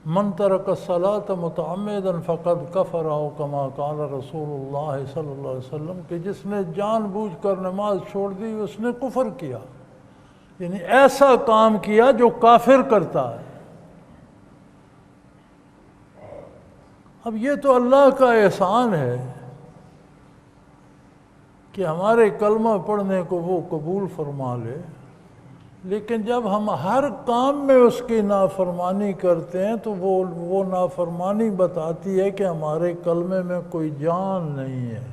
من ترک الصلاۃ متعمدا فقد کفر، او کما قال رسول اللہ صلی اللہ علیہ وسلم، کہ جس نے جان بوجھ کر نماز چھوڑ دی اس نے کفر کیا، یعنی ایسا کام کیا جو کافر کرتا ہے۔ اب یہ تو اللہ کا احسان ہے کہ ہمارے کلمہ پڑھنے کو وہ قبول فرما لے، لیکن جب ہم ہر کام میں اس کی نافرمانی کرتے ہیں تو وہ نافرمانی بتاتی ہے کہ ہمارے کلمے میں کوئی جان نہیں ہے،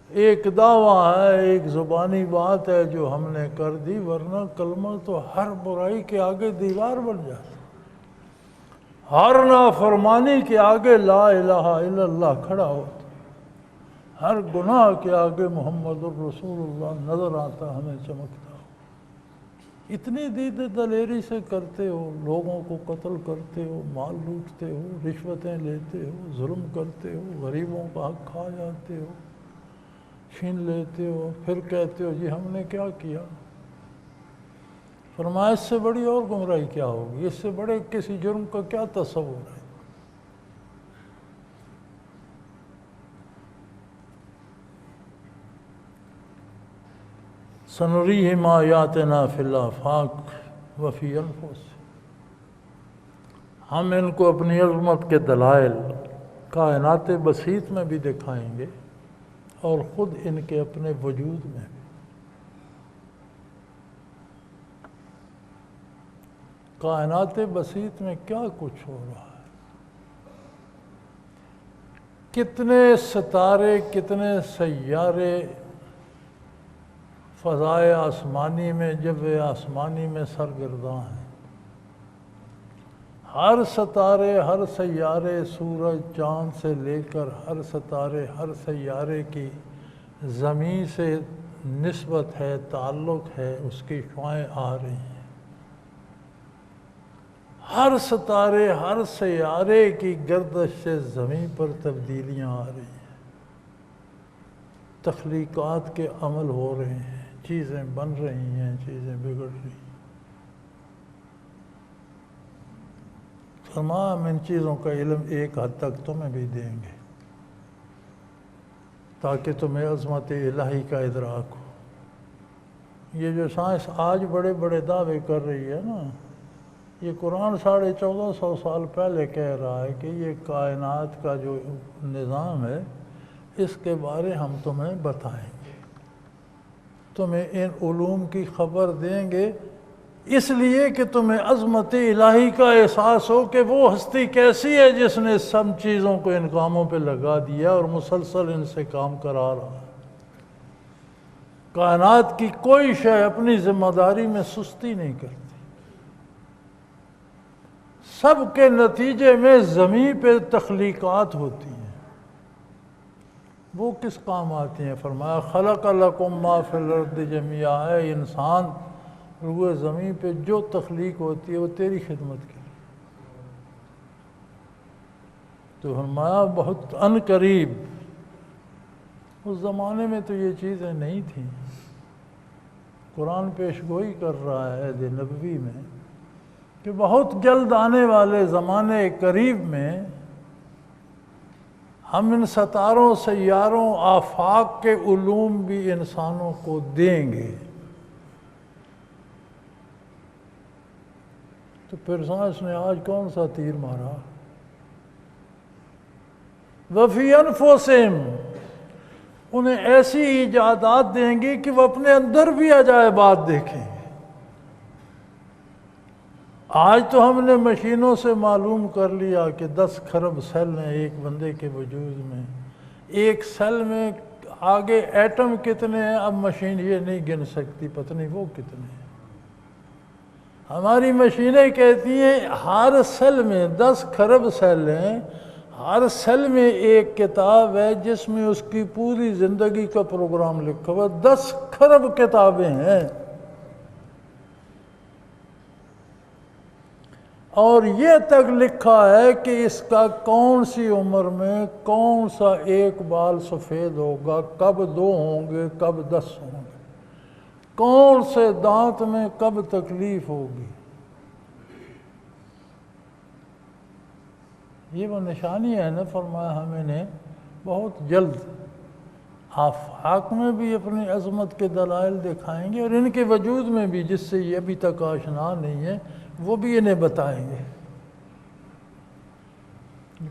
ایک دعویٰ ہے، ایک زبانی بات ہے جو ہم نے کر دی، ورنہ کلمہ تو ہر برائی کے آگے دیوار بن جاتا، ہر نافرمانی کے آگے لا الہ الا اللہ کھڑا ہوتا، ہر گناہ کے آگے محمد الرسول اللہ نظر آتا، ہمیں چمکتا۔ اتنی دید دلیری سے کرتے ہو، لوگوں کو قتل کرتے ہو، مال لوٹتے ہو، رشوتیں لیتے ہو، ظلم کرتے ہو، غریبوں کا حق کھا جاتے ہو، چھین لیتے ہو، پھر کہتے ہو جی ہم نے کیا کیا؟ فرمایا اس سے بڑی اور گمراہی کیا ہوگی؟ اس سے بڑے کسی جرم کا کیا تصور ہے؟ سنریہم آیاتنا فی الآفاق وفی انفسہم، ہم ان کو اپنی عظمت کے دلائل کائنات بسیط میں بھی دکھائیں گے اور خود ان کے اپنے وجود میں بھی۔ کائنات بسیط میں کیا کچھ ہو رہا ہے، کتنے ستارے، کتنے سیارے فضائے آسمانی میں، جو آسمانی میں سرگرداں ہیں، ہر ستارے، ہر سیارے، سورج چاند سے لے کر ہر ستارے، ہر سیارے کی زمین سے نسبت ہے، تعلق ہے، اس کی شعاعیں آ رہی ہیں، ہر ستارے، ہر سیارے کی گردش سے زمین پر تبدیلیاں آ رہی ہیں، تخلیقات کے عمل ہو رہے ہیں، چیزیں بن رہی ہیں، چیزیں بگڑ رہی ہیں۔ تمام ان چیزوں کا علم ایک حد تک تمہیں بھی دیں گے تاکہ تمہیں عظمت الہی کا ادراک ہو۔ یہ جو سائنس آج بڑے بڑے دعوے کر رہی ہے نا، یہ قرآن 1450 سال پہلے کہہ رہا ہے کہ یہ کائنات کا جو نظام ہے اس کے بارے ہم تمہیں بتائیں گے، تمہیں ان علوم کی خبر دیں گے، اس لیے کہ تمہیں عظمت الہی کا احساس ہو کہ وہ ہستی کیسی ہے جس نے سب چیزوں کو ان کاموں پہ لگا دیا اور مسلسل ان سے کام کرا رہا ہے۔ کائنات کی کوئی شے اپنی ذمہ داری میں سستی نہیں کرتی، سب کے نتیجے میں زمین پہ تخلیقات ہوتی ہیں، وہ کس کام آتی ہیں؟ فرمایا خلق لکم ما فی الارض جميعا، اے انسان روئے زمین پہ جو تخلیق ہوتی ہے وہ تیری خدمت کے لیے۔ تو فرمایا بہت ان قریب، اس زمانے میں تو یہ چیزیں نہیں تھیں، قرآن پیش گوئی کر رہا ہے عہد نبوی میں کہ بہت جلد آنے والے زمانے قریب میں ہم ان ستاروں، سیاروں، آفاق کے علوم بھی انسانوں کو دیں گے۔ تو پھر سائنس نے آج کون سا تیر مارا؟ وفی انفسہم، انہیں ایسی ایجادات دیں گی کہ وہ اپنے اندر بھی عجائبات دیکھیں۔ آج تو ہم نے مشینوں سے معلوم کر لیا کہ 10 کھرب سیل ہیں ایک بندے کے وجود میں، ایک سیل میں آگے ایٹم کتنے ہیں اب مشین یہ نہیں گن سکتی، پتہ نہیں وہ کتنے ہیں۔ ہماری مشینیں کہتی ہیں ہر سیل میں 10 کھرب سیل ہیں، ہر سیل میں ایک کتاب ہے جس میں اس کی پوری زندگی کا پروگرام لکھا ہوا، 10 کھرب کتابیں ہیں۔ اور یہ تک لکھا ہے کہ اس کا کون سی عمر میں کون سا ایک بال سفید ہوگا، کب 2 ہوں گے، کب 10 ہوں گے، کون سے دانت میں کب تکلیف ہوگی۔ یہ وہ نشانی ہے نا، فرمایا ہم انہیں بہت جلد آفاق میں بھی اپنی عظمت کے دلائل دکھائیں گے، اور ان کے وجود میں بھی جس سے یہ ابھی تک آشنا نہیں ہے وہ بھی انہیں بتائیں گے۔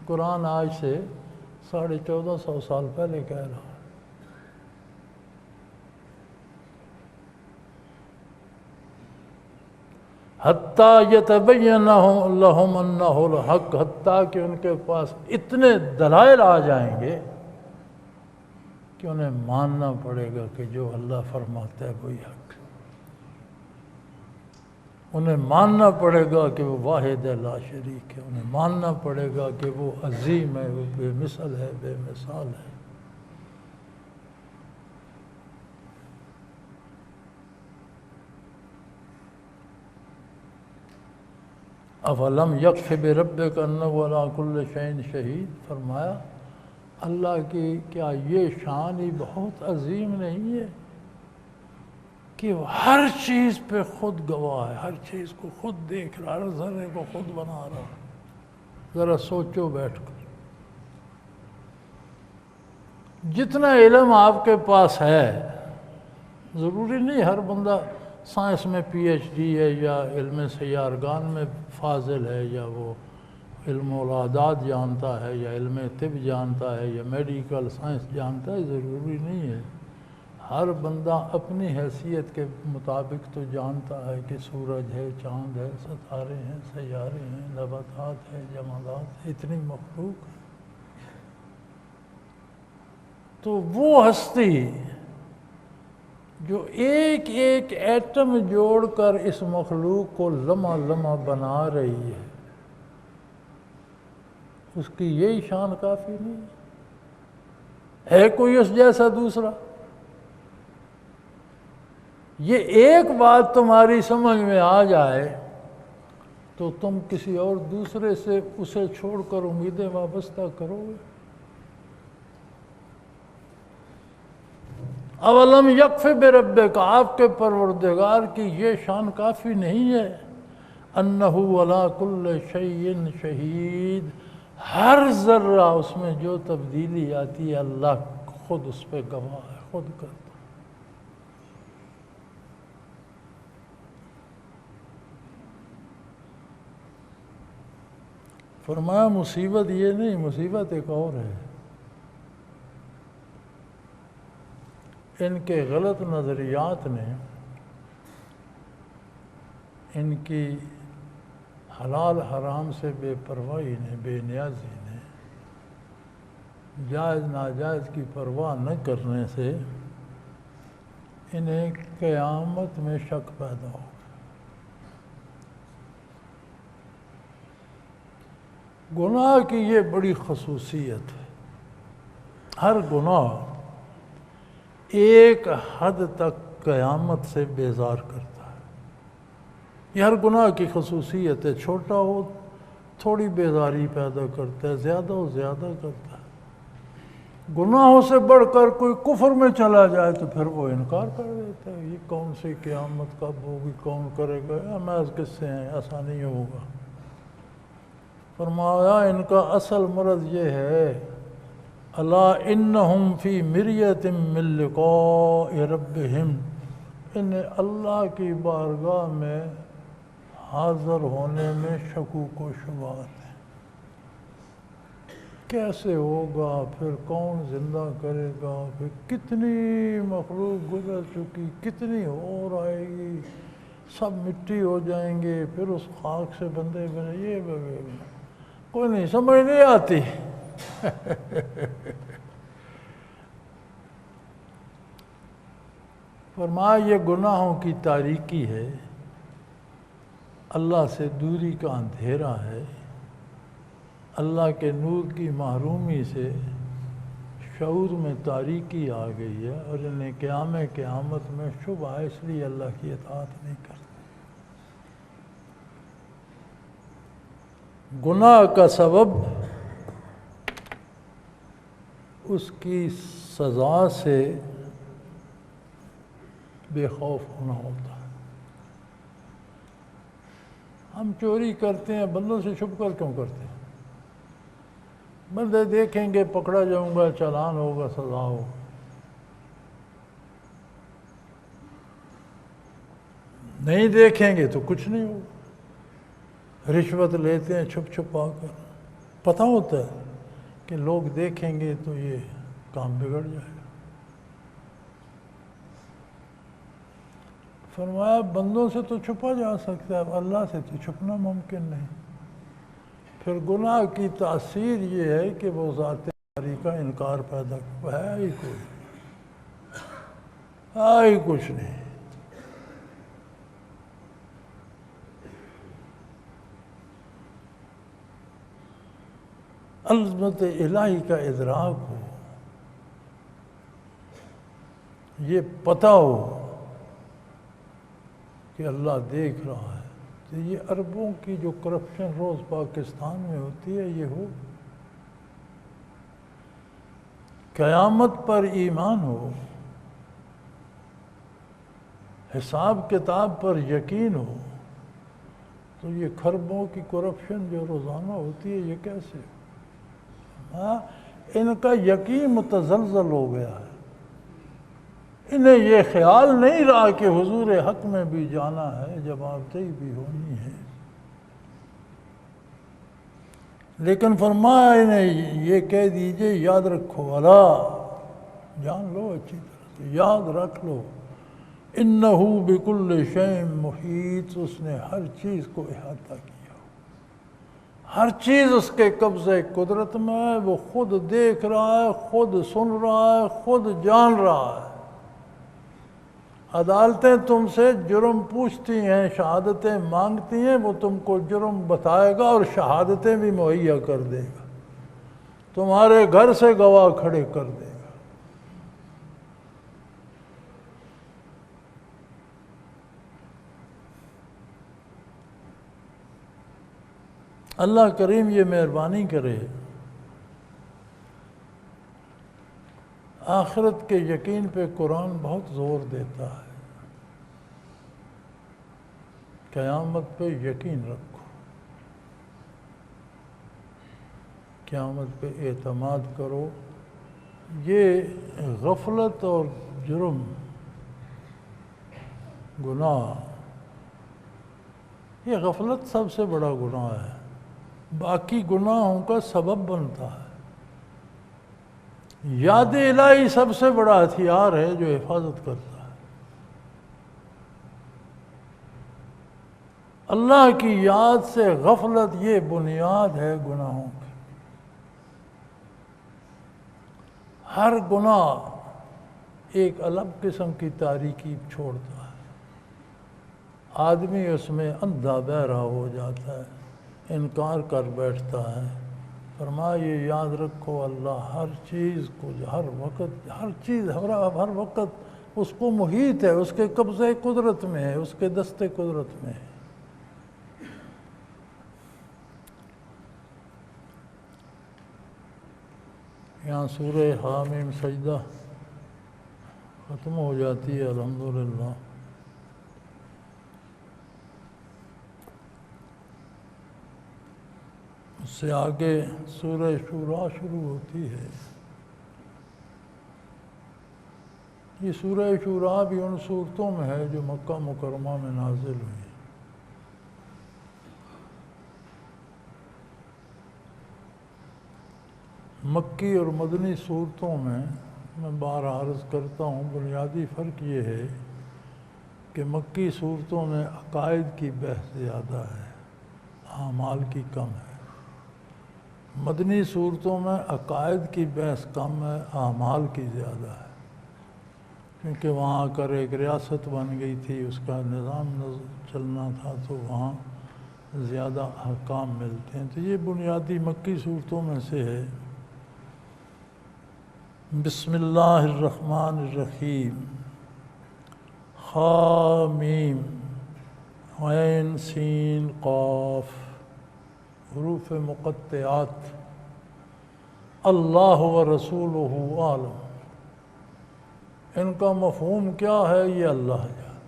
قرآن آج سے 1450 سال پہلے کہہ رہا ہے۔ حتیٰ یتبین لہم انہ الحق، حتیٰ کہ ان کے پاس اتنے دلائل آ جائیں گے کہ انہیں ماننا پڑے گا کہ جو اللہ فرماتا ہے وہی حق۔ انہیں ماننا پڑے گا کہ وہ واحد ہے، لا شریک ہے، انہیں ماننا پڑے گا کہ وہ عظیم ہے، وہ بے مثل ہے، بے مثال ہے۔ افلم یکف بربک انہ علی کل شیء شہید، فرمایا اللہ کی کیا یہ شان ہی بہت عظیم نہیں ہے کہ وہ ہر چیز پہ خود گواہ ہے، ہر چیز کو خود دیکھ رہا ہے، ہر ذرے کو خود بنا رہا ہے۔ ذرا سوچو بیٹھ کر، جتنا علم آپ کے پاس ہے، ضروری نہیں ہر بندہ سائنس میں پی ایچ ڈی ہے یا علم سیارگان میں فاضل ہے یا وہ علم اولادات جانتا ہے یا علم طب جانتا ہے یا میڈیکل سائنس جانتا ہے، ضروری نہیں ہے۔ ہر بندہ اپنی حیثیت کے مطابق تو جانتا ہے کہ سورج ہے، چاند ہے، ستارے ہیں، سیارے ہیں، نباتات ہیں، جمادات، اتنی مخلوق ہے۔ تو وہ ہستی جو ایک ایک ایٹم جوڑ کر اس مخلوق کو لمحہ لمحہ بنا رہی ہے، اس کی یہی شان کافی نہیں ہے کوئی اس جیسا دوسرا؟ یہ ایک بات تمہاری سمجھ میں آ جائے تو تم کسی اور دوسرے سے اسے چھوڑ کر امیدیں وابستہ کرو گے۔ اولم یکف بربک، آپ کے پروردگار کی یہ شان کافی نہیں ہے، انہ علی کل شیء شہید، ہر ذرہ اس میں جو تبدیلی آتی ہے اللہ خود اس پہ گواہ ہے، خود کرتا ہے۔ فرمایا مصیبت یہ نہیں، مصیبت ایک اور ہے، ان کے غلط نظریات نے، ان کی حلال حرام سے بے پرواہی نے، بے نیازی نے، جائز ناجائز کی پرواہ نہ کرنے سے انہیں قیامت میں شک پیدا ہو۔ گناہ کی یہ بڑی خصوصیت ہے، ہر گناہ ایک حد تک قیامت سے بیزار کرتا ہے۔ یہ ہر گناہ کی خصوصیت ہے، چھوٹا ہو تھوڑی بیزاری پیدا کرتا ہے، زیادہ ہو زیادہ کرتا ہے۔ گناہوں سے بڑھ کر کوئی کفر میں چلا جائے تو پھر وہ انکار کر دیتا ہے، یہ کون سی قیامت کب ہوگی، کون کرے گا، محض کس سے ہیں، ایسا نہیں ہوگا۔ فرمایا ان کا اصل مرض یہ ہے، الا انہم فی مریۃ من لقاء ربہم، انہیں اللہ کی بارگاہ میں حاضر ہونے میں شکوک و شبہات ہیں۔ کیسے ہوگا، پھر کون زندہ کرے گا، پھر کتنی مخلوق گزر چکی، کتنی اور آئے گی، سب مٹی ہو جائیں گے، پھر اس خاک سے بندے بنے، یہ کوئی نہیں سمجھ نہیں آتی۔ فرمایا یہ گناہوں کی تاریکی ہے، اللہ سے دوری کا اندھیرا ہے، اللہ کے نور کی محرومی سے شعور میں تاریکی آ گئی ہے، اور انہیں قیامت میں شبہ ہے، اس لیے اللہ کی اطاعت نہیں کرتے۔ گناہ کا سبب اس کی سزا سے بے خوف ہونا ہوتا ہے۔ ہم چوری کرتے ہیں، بندوں سے چھپ کر کیوں کرتے ہیں؟ بندے دیکھیں گے، پکڑا جاؤں گا، چالان ہوگا، سزا ہوگا۔ نہیں دیکھیں گے تو کچھ نہیں ہوگا۔ رشوت لیتے ہیں چھپ چھپا کر، پتہ ہوتا ہے کہ لوگ دیکھیں گے تو یہ کام بگڑ جائے گا۔ فرمایا بندوں سے تو چھپا جا سکتا ہے، اللہ سے تو چھپنا ممکن نہیں۔ پھر گناہ کی تاثیر یہ ہے کہ وہ ذات باری کا انکار پیدا ہے ہی کوئی، ہے ہی کچھ نہیں۔ عظمت الہی کا ادراک ہو، یہ پتہ ہو کہ اللہ دیکھ رہا ہے، تو یہ اربوں کی جو کرپشن روز پاکستان میں ہوتی ہے یہ ہو۔ قیامت پر ایمان ہو، حساب کتاب پر یقین ہو، تو یہ کھربوں کی کرپشن جو روزانہ ہوتی ہے یہ کیسے؟ ان کا یقین متزلزل ہو گیا ہے، انہیں یہ خیال نہیں رہا کہ حضور حق میں بھی جانا ہے، جوابدہی بھی ہونی ہے۔ لیکن فرمایا انہیں یہ کہہ دیجئے، یاد رکھو، اللہ جان لو، اچھی طرح سے یاد رکھ لو، انہو بکل شیء محیط، اس نے ہر چیز کو احاطہ کیا، ہر چیز اس کے قبضے قدرت میں ہے، وہ خود دیکھ رہا ہے، خود سن رہا ہے، خود جان رہا ہے۔ عدالتیں تم سے جرم پوچھتی ہیں، شہادتیں مانگتی ہیں، وہ تم کو جرم بتائے گا اور شہادتیں بھی مہیا کر دے گا، تمہارے گھر سے گواہ کھڑے کر دے گا۔ اللہ کریم یہ مہربانی کرے، آخرت کے یقین پہ قرآن بہت زور دیتا ہے، قیامت پہ یقین رکھو، قیامت پہ اعتماد کرو۔ یہ غفلت اور جرم، گناہ، یہ غفلت سب سے بڑا گناہ ہے، باقی گناہوں کا سبب بنتا ہے۔ یاد الہی سب سے بڑا ہتھیار ہے جو حفاظت کرتا ہے۔ اللہ کی یاد سے غفلت یہ بنیاد ہے گناہوں کی۔ ہر گناہ ایک الگ قسم کی تاریکی چھوڑتا ہے، آدمی اس میں اندھا بہرا ہو جاتا ہے، انکار کر بیٹھتا ہے۔ فرمایا یہ یاد رکھو، اللہ ہر چیز کو، ہر وقت، ہر چیز ہر وقت اس کو محیط ہے، اس کے قبضے قدرت میں ہے، اس کے دستے قدرت میں ہے۔ یہاں سورہ حامیم سجدہ ختم ہو جاتی ہے الحمدللہ۔ اس سے آگے سورہ شورا شروع ہوتی ہے۔ یہ سورہ شورا بھی ان صورتوں میں ہے جو مکہ مکرمہ میں نازل ہوئی۔ مکی اور مدنی صورتوں میں بار عرض کرتا ہوں، بنیادی فرق یہ ہے کہ مکی صورتوں میں عقائد کی بحث زیادہ ہے، اعمال کی کم ہے۔ مدنی صورتوں میں عقائد کی بحث کم ہے، اعمال کی زیادہ ہے، کیونکہ وہاں کر ایک ریاست بن گئی تھی، اس کا نظام چلنا تھا، تو وہاں زیادہ احکام ملتے ہیں۔ تو یہ بنیادی مکی صورتوں میں سے ہے۔ بسم اللہ الرحمن الرحیم، حامیم عین سین قاف، حروف مقطعات۔ اللہ و رسولہ عالم، ان کا مفہوم کیا ہے یہ اللہ جانے،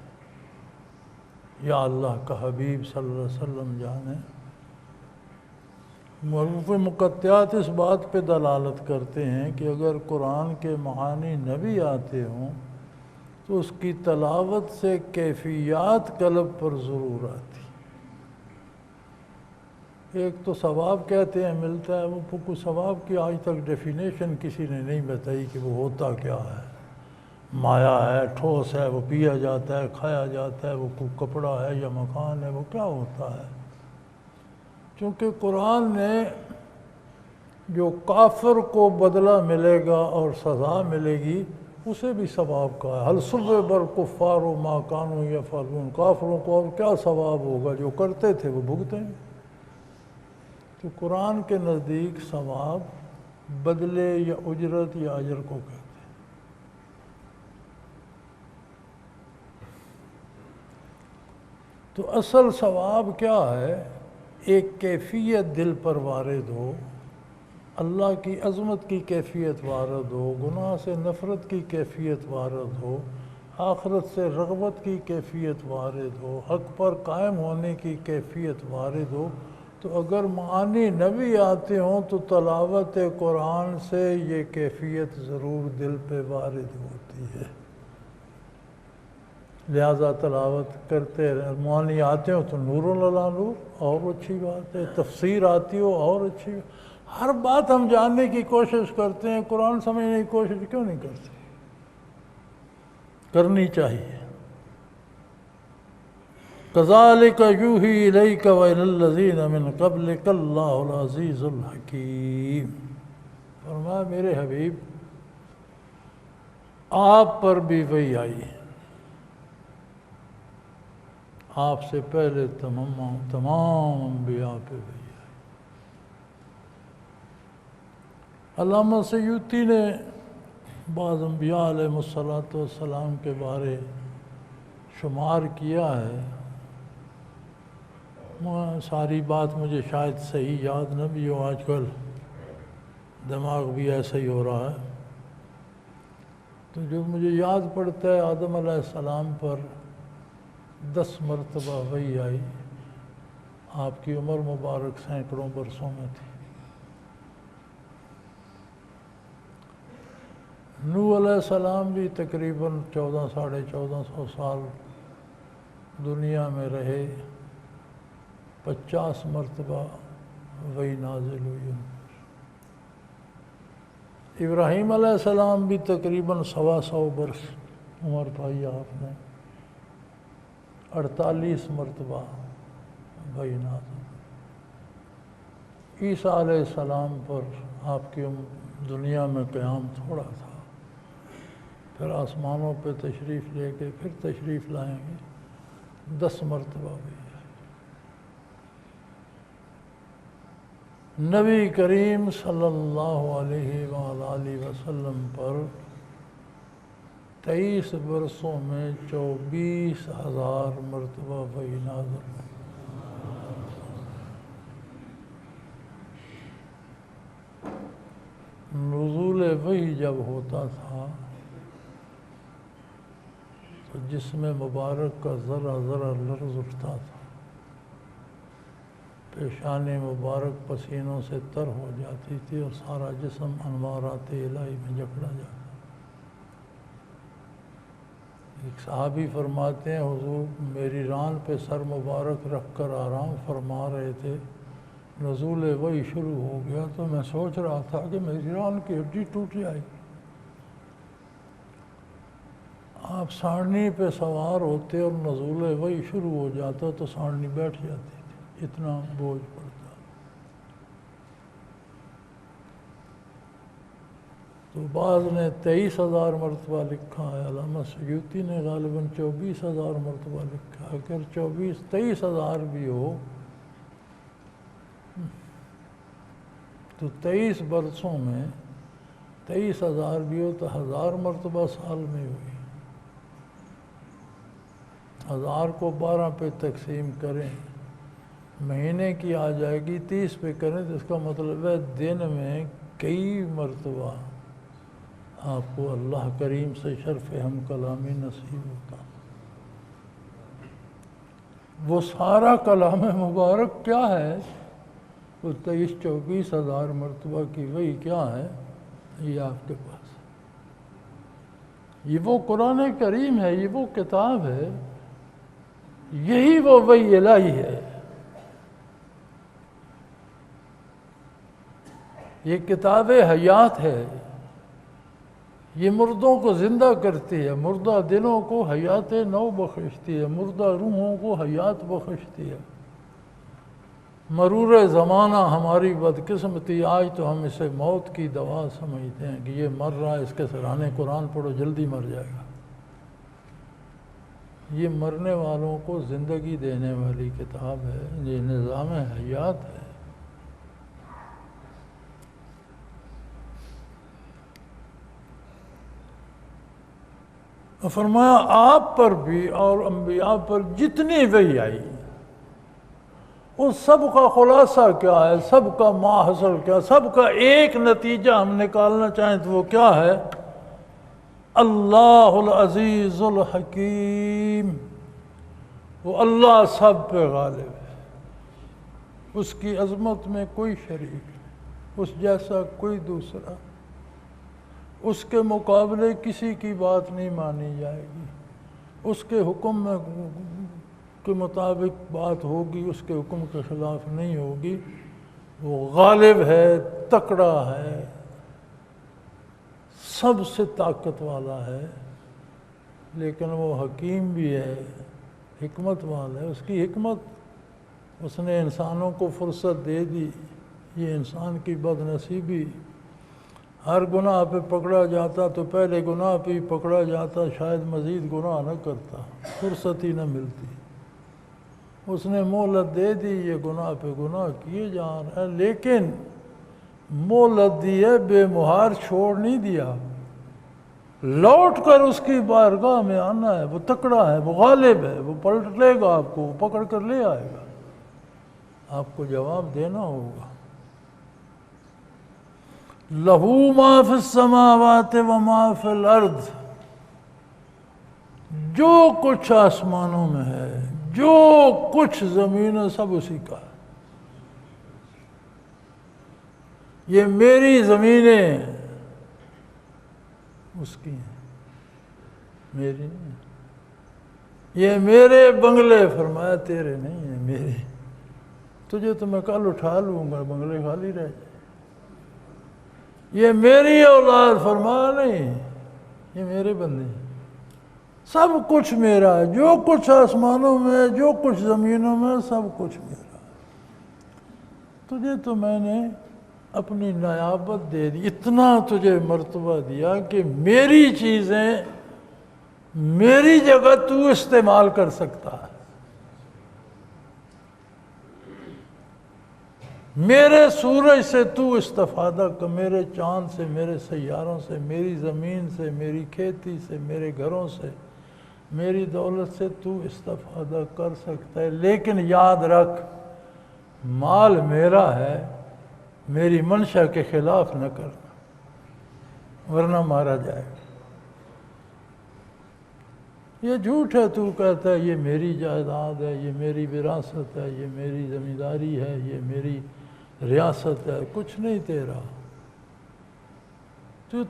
یا اللہ کا حبیب صلی اللہ علیہ وسلم جانے۔ حروف مقطعات اس بات پہ دلالت کرتے ہیں کہ اگر قرآن کے معانی نبی آتے ہوں تو اس کی تلاوت سے کیفیات قلب پر ضرور آتی۔ ایک تو ثواب کہتے ہیں ملتا ہے، وہ کوئی ثواب کی آج تک ڈیفینیشن کسی نے نہیں بتائی کہ وہ ہوتا کیا ہے۔ مایا ہے، ٹھوس ہے، وہ پیا جاتا ہے، کھایا جاتا ہے، وہ کوئی کپڑا ہے یا مکان ہے، وہ کیا ہوتا ہے؟ چونکہ قرآن نے جو کافر کو بدلہ ملے گا اور سزا ملے گی اسے بھی ثواب کا ہے۔ حل صبح بر کفار و ما کانوا یفعلون، کافروں کو اور کیا ثواب ہوگا، جو کرتے تھے وہ بھگتیں گے۔ تو قرآن کے نزدیک ثواب بدلے یا اجرت یا اجر کو کہتے ہیں۔ تو اصل ثواب کیا ہے؟ ایک کیفیت دل پر وارد ہو، اللہ کی عظمت کی کیفیت وارد ہو، گناہ سے نفرت کی کیفیت وارد ہو، آخرت سے رغبت کی کیفیت وارد ہو، حق پر قائم ہونے کی کیفیت وارد ہو۔ تو اگر معانی نبی آتے ہوں تو تلاوت قرآن سے یہ کیفیت ضرور دل پہ وارد ہوتی ہے، لہذا تلاوت کرتے رہے۔ معانی آتے ہوں تو نور علی نور، اور اچھی بات ہے، تفسیر آتی ہو اور اچھی بات۔ ہر بات ہم جاننے کی کوشش کرتے ہیں، قرآن سمجھنے کی کوشش کیوں نہیں کرتے؟ کرنی چاہیے۔ کذالک یوحی الیک وإلی الذین من قبلک اللہ العزیز الحکیم۔ فرمایا میرے حبیب آپ پر بھی وحی آئی، آپ سے پہلے تمام انبیاء پہ وحی آئی۔ علامہ سیوطی نے بعض انبیاء علیہ السلام کے بارے شمار کیا ہے، ساری بات مجھے شاید صحیح یاد نہ بھی ہو، آج کل دماغ بھی ایسا ہی ہو رہا ہے۔ تو جو مجھے یاد پڑتا ہے، آدم علیہ السلام پر 10 مرتبہ وحی آئی، آپ کی عمر مبارک سینکڑوں برسوں میں تھی۔ نوح علیہ السلام بھی تقریباً 1400 سال دنیا میں رہے، 50 مرتبہ وحی نازل ہوئی ان پر۔ ابراہیم علیہ السلام بھی تقریباً 125 برس عمر پائی آپ نے، 48 مرتبہ وحی نازل۔ عیسیٰ علیہ السلام پر آپ کی دنیا میں قیام تھوڑا تھا، پھر آسمانوں پہ تشریف لے کے پھر تشریف لائیں گے، 10 مرتبہ بھی۔ نبی کریم صلی اللہ علیہ وآلہ وسلم پر 23 برسوں میں 24,000 مرتبہ وحی نازل ہوئی۔ نزول وحی جب ہوتا تھا تو جسم مبارک کا ذرہ ذرہ لرز اٹھتا تھا، پیشانی مبارک پسینوں سے تر ہو جاتی تھی اور سارا جسم انوارات الہی میں جکڑا جاتا۔ ایک صحابی فرماتے ہیں حضور میری ران پہ سر مبارک رکھ کر آرام فرما رہے تھے، نزول وحی شروع ہو گیا تو میں سوچ رہا تھا کہ میری ران کی ہڈی ٹوٹ جائے گی. آپ ساڑھنی پہ سوار ہوتے اور نزول وحی شروع ہو جاتا تو ساڑھنی بیٹھ جاتی تھی، اتنا بوجھ پڑتا. تو بعض نے 23,000 مرتبہ لکھا ہے، علامہ سیوطی نے غالباً 24,000 مرتبہ لکھا ہے. اگر 23,000 بھی ہو تو 23 برسوں میں 23,000 بھی ہو تو 1000 مرتبہ سال میں ہوئی. 1000 کو 12 پہ تقسیم کریں، مہینے کی آ جائے گی. 30 پہ کریں تو اس کا مطلب ہے دن میں کئی مرتبہ آپ کو اللہ کریم سے شرف ہم کلامی نصیب ہوتا. وہ سارا کلام مبارک کیا ہے؟ وہ 23-24,000 مرتبہ کی وہی کیا ہے؟ یہ آپ کے پاس. یہ وہ قرآن کریم ہے، یہ وہ کتاب ہے، یہی وہ وحی الہی ہے. یہ کتاب حیات ہے، یہ مردوں کو زندہ کرتی ہے، مردہ دلوں کو حیات نو بخشتی ہے، مردہ روحوں کو حیات بخشتی ہے. مرور زمانہ ہماری بدقسمتی، آج تو ہم اسے موت کی دوا سمجھتے ہیں کہ یہ مر رہا ہے، اس کے سرانے قرآن پڑھو جلدی مر جائے گا. یہ مرنے والوں کو زندگی دینے والی کتاب ہے، یہ نظام حیات ہے. فرمایا آپ پر بھی اور انبیاء پر جتنی وحی آئی اس سب کا خلاصہ کیا ہے، سب کا ماحصل کیا، سب کا ایک نتیجہ ہم نکالنا چاہیں تو وہ کیا ہے؟ اللہ العزیز الحکیم. وہ اللہ سب پہ غالب ہے، اس کی عظمت میں کوئی شریک نہیں، اس جیسا کوئی دوسرا، اس کے مقابلے کسی کی بات نہیں مانی جائے گی. اس کے حکم میں کے مطابق بات ہوگی، اس کے حکم کے خلاف نہیں ہوگی. وہ غالب ہے، تکڑا ہے، سب سے طاقت والا ہے، لیکن وہ حکیم بھی ہے، حکمت والا ہے. اس کی حکمت، اس نے انسانوں کو فرصت دے دی. یہ انسان کی بد نصیبی، ہر گناہ پہ پکڑا جاتا تو پہلے گناہ پہ ہی پکڑا جاتا، شاید مزید گناہ نہ کرتا، فرصت ہی نہ ملتی. اس نے مہلت دے دی، یہ گناہ پہ گناہ کیے جا رہے ہیں، لیکن مہلت دی ہے، بے مہار چھوڑ نہیں دیا. لوٹ کر اس کی بارگاہ میں آنا ہے. وہ تکڑا ہے، وہ غالب ہے، وہ پلٹ لے گا آپ کو، وہ پکڑ کر لے آئے گا. آپ کو جواب دینا ہوگا. لہو ما فی السماوات و ما فی الارض، جو کچھ آسمانوں میں ہے، جو کچھ زمین ہے، سب اسی کا ہے. یہ میری زمینیں اس کی ہیں، میری نہیں. یہ میرے بنگلے، فرمایا تیرے نہیں ہیں، میرے. تجھے تو میں کل اٹھا لوں گا، بنگلے خالی رہ جائے. یہ میری اولاد، فرمایا نہیں، یہ میرے بندے ہیں. سب کچھ میرا ہے، جو کچھ آسمانوں میں ہے، جو کچھ زمینوں میں ہے، سب کچھ میرا ہے. تجھے تو میں نے اپنی نیابت دے دی، اتنا تجھے مرتبہ دیا کہ میری چیزیں میری جگہ تو استعمال کر سکتا ہے. میرے سورج سے تو استفادہ کر، میرے چاند سے، میرے سیاروں سے، میری زمین سے، میری کھیتی سے، میرے گھروں سے، میری دولت سے تو استفادہ کر سکتا ہے. لیکن یاد رکھ، مال میرا ہے، میری منشا کے خلاف نہ کرنا، ورنہ مارا جائے گا. یہ جھوٹ ہے، تو کہتا ہے یہ میری جائیداد ہے، یہ میری وراثت ہے، یہ میری زمینداری ہے، یہ میری ریاست ہے. کچھ نہیں تیرا.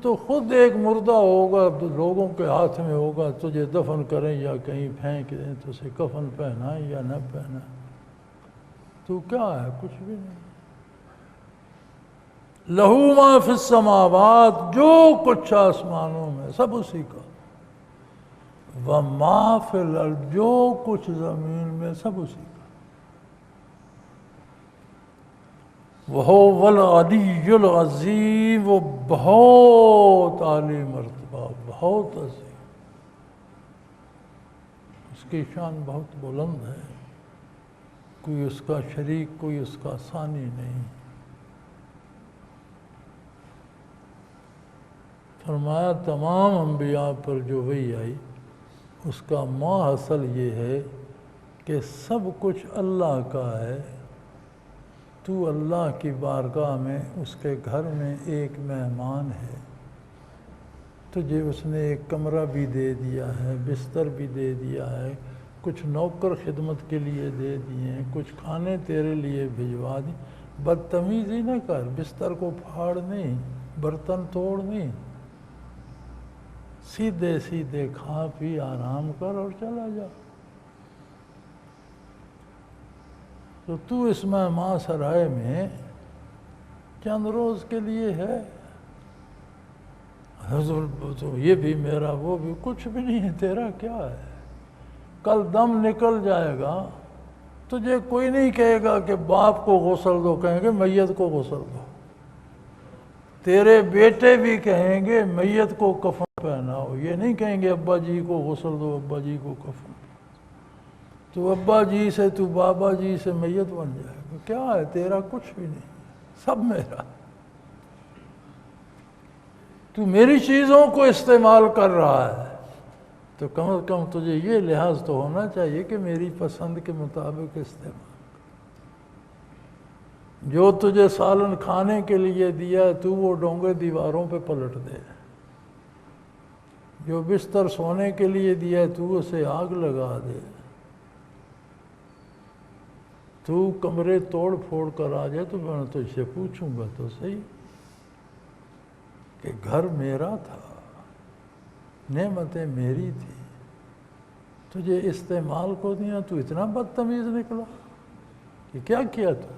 تو خود ایک مردہ ہوگا، لوگوں کے ہاتھ میں ہوگا، تجھے دفن کریں یا کہیں پھینک دیں، تو اسے کفن پہنائیں یا نہ پہنائیں. تو کیا ہے؟ کچھ بھی نہیں. لہو ما فی السماوات، جو کچھ آسمانوں میں سب اسی کا، وما فی الارض، جو کچھ زمین میں سب اسی کا، وہو العلی العظیم، وہ بہت عالی مرتبہ، بہت عظیم، اس کی شان بہت بلند ہے، کوئی اس کا شریک، کوئی اس کا ثانی نہیں۔ فرمایا تمام انبیاء پر جو وحی آئی اس کا ماحصل یہ ہے کہ سب کچھ اللہ کا ہے، تو اللہ کی بارگاہ میں اس کے گھر میں ایک مہمان ہے، تجھے اس نے ایک کمرہ بھی دے دیا ہے، بستر بھی دے دیا ہے، کچھ نوکر خدمت کے لیے دے دیے ہیں، کچھ کھانے تیرے لیے بھجوا دی، بدتمیزی نہ کر، بستر کو پھاڑ نہیں، برتن توڑ نہیں، سیدھے سیدھے کھا پی آرام کر اور چلا جا۔ تو اس مہمان سرائے میں چند روز کے لیے ہے، حضور تو یہ بھی میرا، وہ بھی، کچھ بھی نہیں ہے، تیرا کیا ہے؟ کل دم نکل جائے گا، تجھے کوئی نہیں کہے گا کہ باپ کو غسل دو، کہیں گے میت کو غسل دو، تیرے بیٹے بھی کہیں گے میت کو کفن پہناؤ، یہ نہیں کہیں گے ابا جی کو غسل دو، ابا جی کو کفن دو۔ تو ابا جی سے، تو بابا جی سے میت بن جائے گا، کیا ہے تیرا؟ کچھ بھی نہیں، سب میرا۔ تو میری چیزوں کو استعمال کر رہا ہے تو کم از کم تجھے یہ لحاظ تو ہونا چاہیے کہ میری پسند کے مطابق استعمال۔ جو تجھے سالن کھانے کے لیے دیا ہے تو وہ ڈونگے دیواروں پہ پلٹ دے، جو بستر سونے کے لیے دیا ہے تو اسے آگ لگا دے، تو کمرے توڑ پھوڑ کر آ جائے تو میں تجھ سے پوچھوں گا تو صحیح کہ گھر میرا تھا، نعمتیں میری تھی، تجھے استعمال کو دیا، تو اتنا بدتمیز نکلا کہ کیا کیا تو؟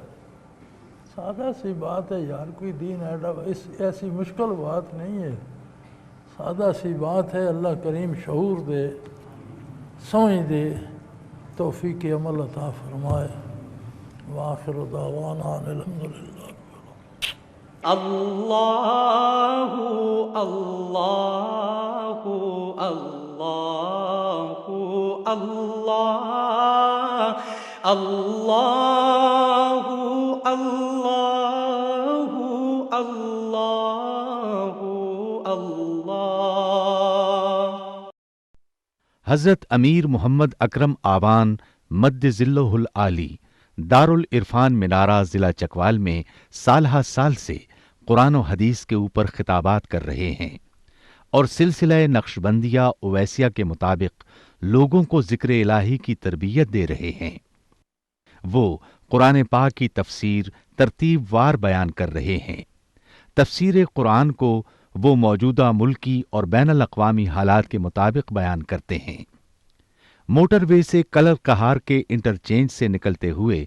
سادہ سی بات ہے یار، کوئی دین ایسی مشکل بات نہیں ہے، سادہ سی بات ہے۔ اللہ کریم شعور دے، سمجھ دے، توفیق عمل عطا فرمائے۔ وآخر دعوانا ان الحمدللہ۔
اللہ اللہ اللہ اللہ اللہ اللہ اللہ اللہ۔
حضرت امیر محمد اکرم آوان مد ظلہ العالی دارالعرفان منارہ ضلع چکوال میں سالہ سال سے قرآن و حدیث کے اوپر خطابات کر رہے ہیں اور سلسلہ نقشبندیہ اویسیہ کے مطابق لوگوں کو ذکر الہی کی تربیت دے رہے ہیں۔ وہ قرآن پاک کی تفسیر ترتیب وار بیان کر رہے ہیں۔ تفسیر قرآن کو وہ موجودہ ملکی اور بین الاقوامی حالات کے مطابق بیان کرتے ہیں۔ موٹر وے سے کلر کہار کے انٹرچینج سے نکلتے ہوئے،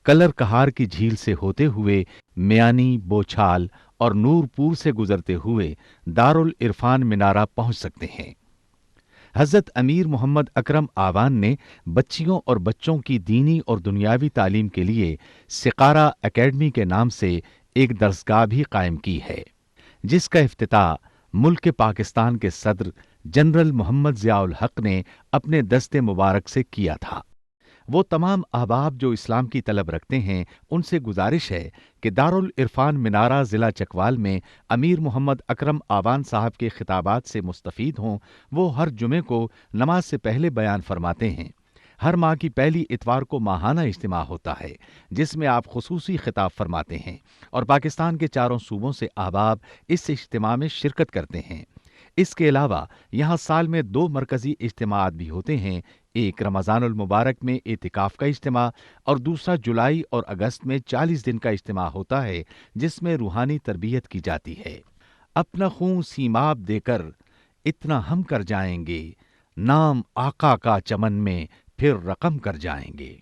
کلر کہار کی جھیل سے ہوتے ہوئے میانی، بوچھال اور نور پور سے گزرتے ہوئے دارالعرفان منارہ پہنچ سکتے ہیں۔ حضرت امیر محمد اکرم آوان نے بچیوں اور بچوں کی دینی اور دنیاوی تعلیم کے لیے سقارہ اکیڈمی کے نام سے ایک درسگاہ بھی قائم کی ہے، جس کا افتتاح ملک پاکستان کے صدر جنرل محمد ضیاء الحق نے اپنے دست مبارک سے کیا تھا۔ وہ تمام احباب جو اسلام کی طلب رکھتے ہیں ان سے گزارش ہے کہ دارالعرفان منارہ ضلع چکوال میں امیر محمد اکرم آوان صاحب کے خطابات سے مستفید ہوں۔ وہ ہر جمعے کو نماز سے پہلے بیان فرماتے ہیں۔ ہر ماہ کی پہلی اتوار کو ماہانہ اجتماع ہوتا ہے جس میں آپ خصوصی خطاب فرماتے ہیں اور پاکستان کے چاروں صوبوں سے احباب اس اجتماع میں شرکت کرتے ہیں۔ اس کے علاوہ یہاں سال میں 2 مرکزی اجتماعات بھی ہوتے ہیں، ایک رمضان المبارک میں اعتکاف کا اجتماع اور دوسرا جولائی اور اگست میں 40 دن کا اجتماع ہوتا ہے جس میں روحانی تربیت کی جاتی ہے۔ اپنا خون سیماب دے کر اتنا ہم کر جائیں گے، نام آقا کا چمن میں پھر رقم کر جائیں گے۔